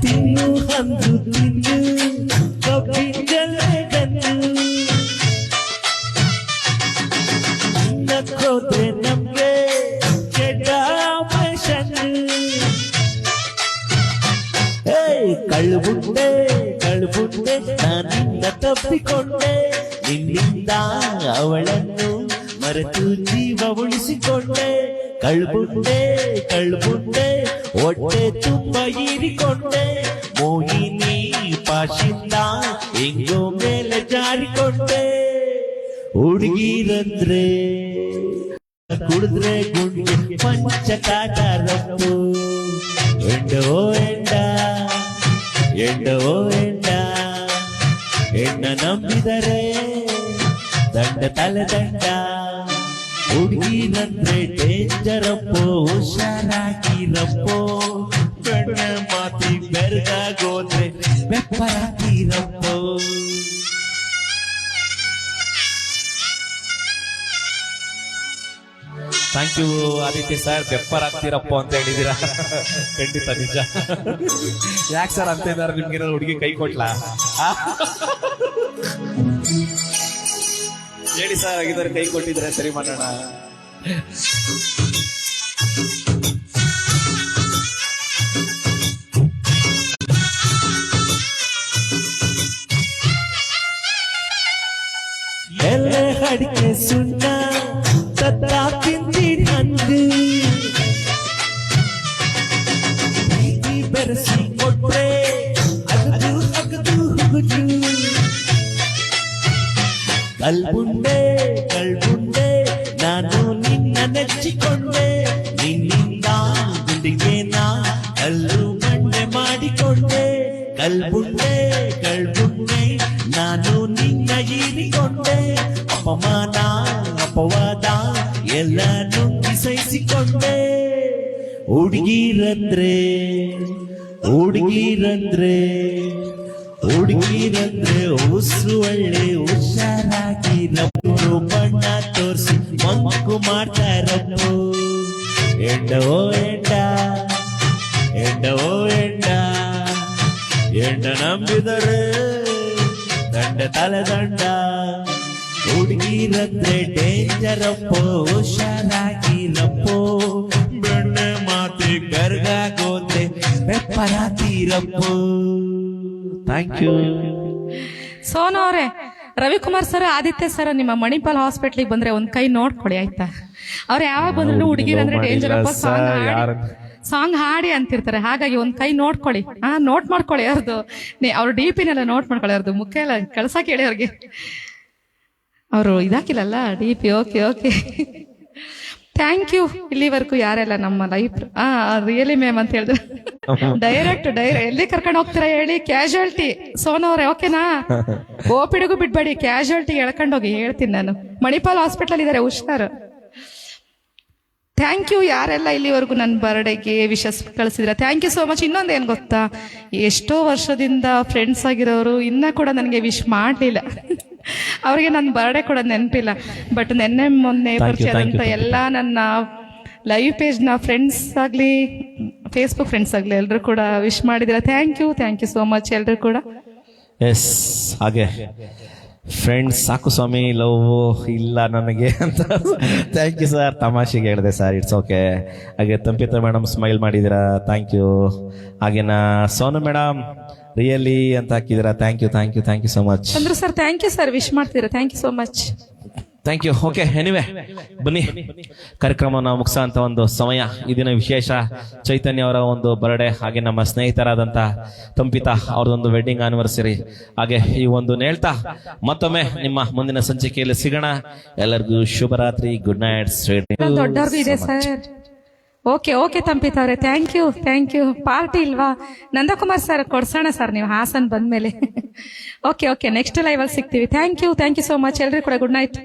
S3: ತಿನ್ನು ಹಂದು ತಿನ್ನು ಕಬ್ಬಿಂಜಲೆಗನ್ನು ನಕ್ಕೋದ್ರೆ ನಮ್ಗೆ ಕೆಟ್ಟ ಆಪರೇಷನ್. ಕಳ್ಬುಂಡೆ ನಾನಿಂದ ತಪ್ಪಿಕೊಂಡೆ, ನಿನ್ನಿಂದ ಅವಳನ್ನು ಮರೆತು ಜೀವ ಉಳಿಸಿಕೊಂಡೆ. ಕಳ್ಬುಂಡೆ ಹೊಟ್ಟೆ ತುಂಬ ಹೀರಿಕೊಂಡೆ. ಮೋಹಿನಿ ಪಾಶಿಂದ ಹೆಂಗೋ ಮೇಲೆ ಜಾರಿಕೊಂಡೆ. ಹುಡುಗಿರಂದ್ರೆ ಕುಡಿದ್ರೆ ಗುಂಡಿ ಪಂಚಕಾಟರಪ್ಪು. ಹೆಣ್ಣ ನಂಬಿದರೆ ತಲೆ ದಂಡ. ಹುಡುಗಿರಂದ್ರೆ ಡೇಂಜರಪ್ಪೋ, ಹುಷಾರಾಗಿರಪ್ಪೋ. ಬೆಣ್ಣೆ ಮಾತಿ ಬೆರ್ಗಾಗೋದ್ರೆ ಬೆಪ್ಪರಾಗಿರಪ್ಪೋ.
S2: Thank you Aditya sir, pepper ಆಗ್ತೀರಪ್ಪ ಅಂತ ಹೇಳಿದೀರಾ. ಖಂಡಿತ ನಿಜ. ಯಾಕೆ ಸರ್ ಅಂತ ಇದ್ದಾರೆ, ನಿಮ್ಗೆ ಹುಡುಗಿ ಕೈ ಕೊಟ್ಲಾ? ಹೇಳಿ ಸರ್, ಆಗಿದ್ದಾರೆ ಕೈ ಕೊಟ್ಟಿದ್ರೆ ಸರಿ ಮಾಡೋಣ.
S3: ಎಲೆ ಅಡಿಕೆ ಸುಣ್ಣ ತತ್ತ ತಿಂದಿ ನಂದು ಪ್ರೀತಿ ಬೆರೆಸಿ ಕೊಟ್ರೆ ಅಗದು ಅಗದು ಹುಗುಜು ಕಲ್ಬುಂಡೆ ಕಲ್ಬುಂಡೆ ನಾನು ನಿನ್ನ ನೆಚ್ಚಿಕೊಂಡೆ ನಿನ್ನಿಂದ ಗುಂಡಿಗೆ ನಾ ಕಲ್ಲು ಬಂಡೆ ಮಾಡಿಕೊಂಡೆ ಕಲ್ಬುಂಡೆ ಕಲ್ಬುಂಡೆ ನಾನು ನಿನ್ನ ಹೀರಿಕೊಂಡೆ ಅಪಮಾನ ಅಪವಾದ ಎಲ್ಲ ನುಂಗಿ ಸಹಿಸಿಕೊಂಡೆ ಹುಡುಗಿರಂದ್ರೆ ಹುಡುಗಿರಂದ್ರೆ ಹುಡುಗಿರಂದ್ರೆ ಉಸಿರು ಒಳ್ಳೆ ಹುಷಾರಾಗಿ ರಬ್ಬರು ಬಣ್ಣ ತೋರಿಸಿ ಮಂಕು ಮಾಡ್ತಾರಪ್ಪು ಎಂಡವೋ ಎಂಡ ಎಂಡವೋ ಎಂಡ ಎಂಡ ನಂಬಿದರೆ ದಂಡ ತಲೆ ದಂಡ ಹುಡುಗಿರಂದ್ರೆ ಡೇಂಜರಪ್ಪೋ ಹುಷಾರಾಗಿರಪ್ಪೋ ಬೆಣ್ಣೆ ಮಾತಿ ಗರ್ಗಾಗೋತೆ ಪೆಪ್ಪರಾತಿರಪ್ಪೋ. Thank you.
S1: ಸೋನು ಅವರೇ, ರವಿಕುಮಾರ್ ಸರ್, ಆದಿತ್ಯ ಸರ್ ನಿಮ್ಮ ಮಣಿಪಾಲ್ ಹಾಸ್ಪಿಟ್ಲಿಗೆ ಬಂದ್ರೆ ಒಂದ್ ಕೈ ನೋಡ್ಕೊಡಿ ಆಯ್ತಾ. ಅವ್ರು ಯಾವಾಗ ಬಂದ್ರು ಹುಡುಗಿರಂದ್ರೆ ಡೇಂಜರ್ ಅಪ್ಪ ಸಾಂಗ್ ಹಾಡಿ ಅಂತಿರ್ತಾರೆ. ಹಾಗಾಗಿ ಒಂದ್ ಕೈ ನೋಡ್ಕೊಳ್ಳಿ, ನೋಟ್ ಮಾಡ್ಕೊಳ್ಳಿ. ಅವ್ರದ್ದು ಅವ್ರ DP-ನೆಲ್ಲ ನೋಟ್ ಮಾಡ್ಕೊಳ್ಳಿ. ಅವ್ರದ್ದು ಮುಖ ಎಲ್ಲ ಕಳ್ಸಕ್ ಹೇಳಿ ಅವ್ರಿಗೆ. ಅವರು ಇದಾಕಿಲ್ಲಲ್ಲ DP. Okay okay, thank you. ಇಲ್ಲಿವರೆಗೂ ಯಾರೆಲ್ಲ ನಮ್ಮ ಲೈಫ್ ರಿಯಲಿ ಮ್ಯಾಮ್ ಅಂತ ಹೇಳಿದ್ರು. ಡೈರೆಕ್ಟ್ ಎಲ್ಲಿ ಕರ್ಕೊಂಡು ಹೋಗ್ತೀರಾ ಹೇಳಿ? ಕ್ಯಾಶುಯಾಲಿಟಿ ಸೋನು ಅವರೇ, ಓಕೆನಾ? ಓಪಿಡಿಗೂ ಬಿಡ್ಬೇಡಿ, ಕ್ಯಾಶುಯಾಲಿಟಿಗೆ ಎಳ್ಕೊಂಡೋಗಿ. ಹೇಳ್ತೀನಿ ನಾನು, ಮಣಿಪಾಲ್ ಹಾಸ್ಪಿಟಲ್ ಇದ್ದಾರೆ, ಹುಷಾರು. ಥ್ಯಾಂಕ್ ಯು ಯಾರೆಲ್ಲ ಇಲ್ಲಿವರೆಗೂ ನನ್ನ ಬರ್ಡೇಗೆ ವಿಶಸ್ ಕಳಿಸಿದ್ರೆ. Thank you so much. ಇನ್ನೊಂದು ಏನು ಗೊತ್ತಾ, ಎಷ್ಟೋ ವರ್ಷದಿಂದ ಫ್ರೆಂಡ್ಸ್ ಆಗಿರೋರು ಇನ್ನ ಕೂಡ ನನಗೆ ವಿಶ್ ಮಾಡಲಿಲ್ಲ. ಅವ್ರಿಗೆ ನನ್ನ ಬರ್ಡೇ ಕೂಡ ನೆನಪಿಲ್ಲ. ಬಟ್ ನೆನ್ನೆ ಮೊನ್ನೆ ಪರಿಚಯ ಆದಂತ ಎಲ್ಲ ನನ್ನ ಲೈವ್ ಪೇಜ್ನ ಫ್ರೆಂಡ್ಸ್ ಆಗಲಿ ಫೇಸ್ಬುಕ್ ಫ್ರೆಂಡ್ಸ್ ಆಗಲಿ ಎಲ್ಲರೂ ಕೂಡ ವಿಶ್ ಮಾಡಿದ್ದೀರಾ. ಥ್ಯಾಂಕ್ ಯು ಸೋ ಮಚ್ ಎಲ್ಲರೂ ಕೂಡ.
S2: ಎಸ್, ಹಾಗೆ ಫ್ರೆಂಡ್ಸ್ ಸಾಕು ಸ್ವಾಮಿ, ಲವ್ ಇಲ್ಲ ನನಗೆ ಅಂತ. ಥ್ಯಾಂಕ್ ಯು ಸರ್, ತಮಾಷೆಗೆ ಹೇಳಿದೆ ಸರ್, ಇಟ್ಸ್ ಓಕೆ. ಹಾಗೆ ತಂಪಿತ ಮೇಡಮ್ ಸ್ಮೈಲ್ ಮಾಡಿದ್ದೀರಾ, ಥ್ಯಾಂಕ್ ಯು. ಹಾಗೇನಾ ಸೋನು ಮೇಡಮ್ ರಿಯಲಿ ಅಂತ ಹಾಕಿದ್ದೀರಾ, thank you so much.
S1: Chandru sir, thank you sir, wish ಮಾಡ್ತೀರಾ, thank you so much.
S2: Thank you. Okay, anyway ಬನ್ನಿ, ಕಾರ್ಯಕ್ರಮನ ಮುಗಿಸೋ ಅಂತ ಒಂದು ಸಮಯ. ಈ ದಿನ ವಿಶೇಷ ಚೈತನ್ಯ ಅವರ ಒಂದು ಬರ್ಡೇ, ಹಾಗೆ ನಮ್ಮ ಸ್ನೇಹಿತರಾದಂಥ ತಂಪಿತಾ ಅವ್ರದೊಂದು ವೆಡ್ಡಿಂಗ್ ಆನಿವರ್ಸರಿ. ಹಾಗೆ ಈ ಒಂದು ಹೇಳ್ತಾ ಮತ್ತೊಮ್ಮೆ ನಿಮ್ಮ ಮುಂದಿನ ಸಂಚಿಕೆಯಲ್ಲಿ ಸಿಗೋಣ. ಎಲ್ಲರಿಗೂ ಶುಭರಾತ್ರಿ, ಗುಡ್ ನೈಟ್.
S1: ದೊಡ್ಡವ್ರಿಗೂ ಇದೆ ಸರ್. ಓಕೆ ತಂಪಿತಾ ಅವರೇ, ಥ್ಯಾಂಕ್ ಯು. ಪಾರ್ಟಿ ಇಲ್ವಾ ನಂದಕುಮಾರ್ ಸರ್? ಕೊಡ್ಸೋಣ ಸರ್, ನೀವು ಹಾಸನ್ ಬಂದ್ಮೇಲೆ. ಓಕೆ, ನೆಕ್ಸ್ಟ್ ಲೈವ್ ಅಲ್ಲಿ ಸಿಗ್ತೀವಿ. Thank you so much. ಎಲ್ರಿಗೂ ಕೂಡ ಗುಡ್ ನೈಟ್.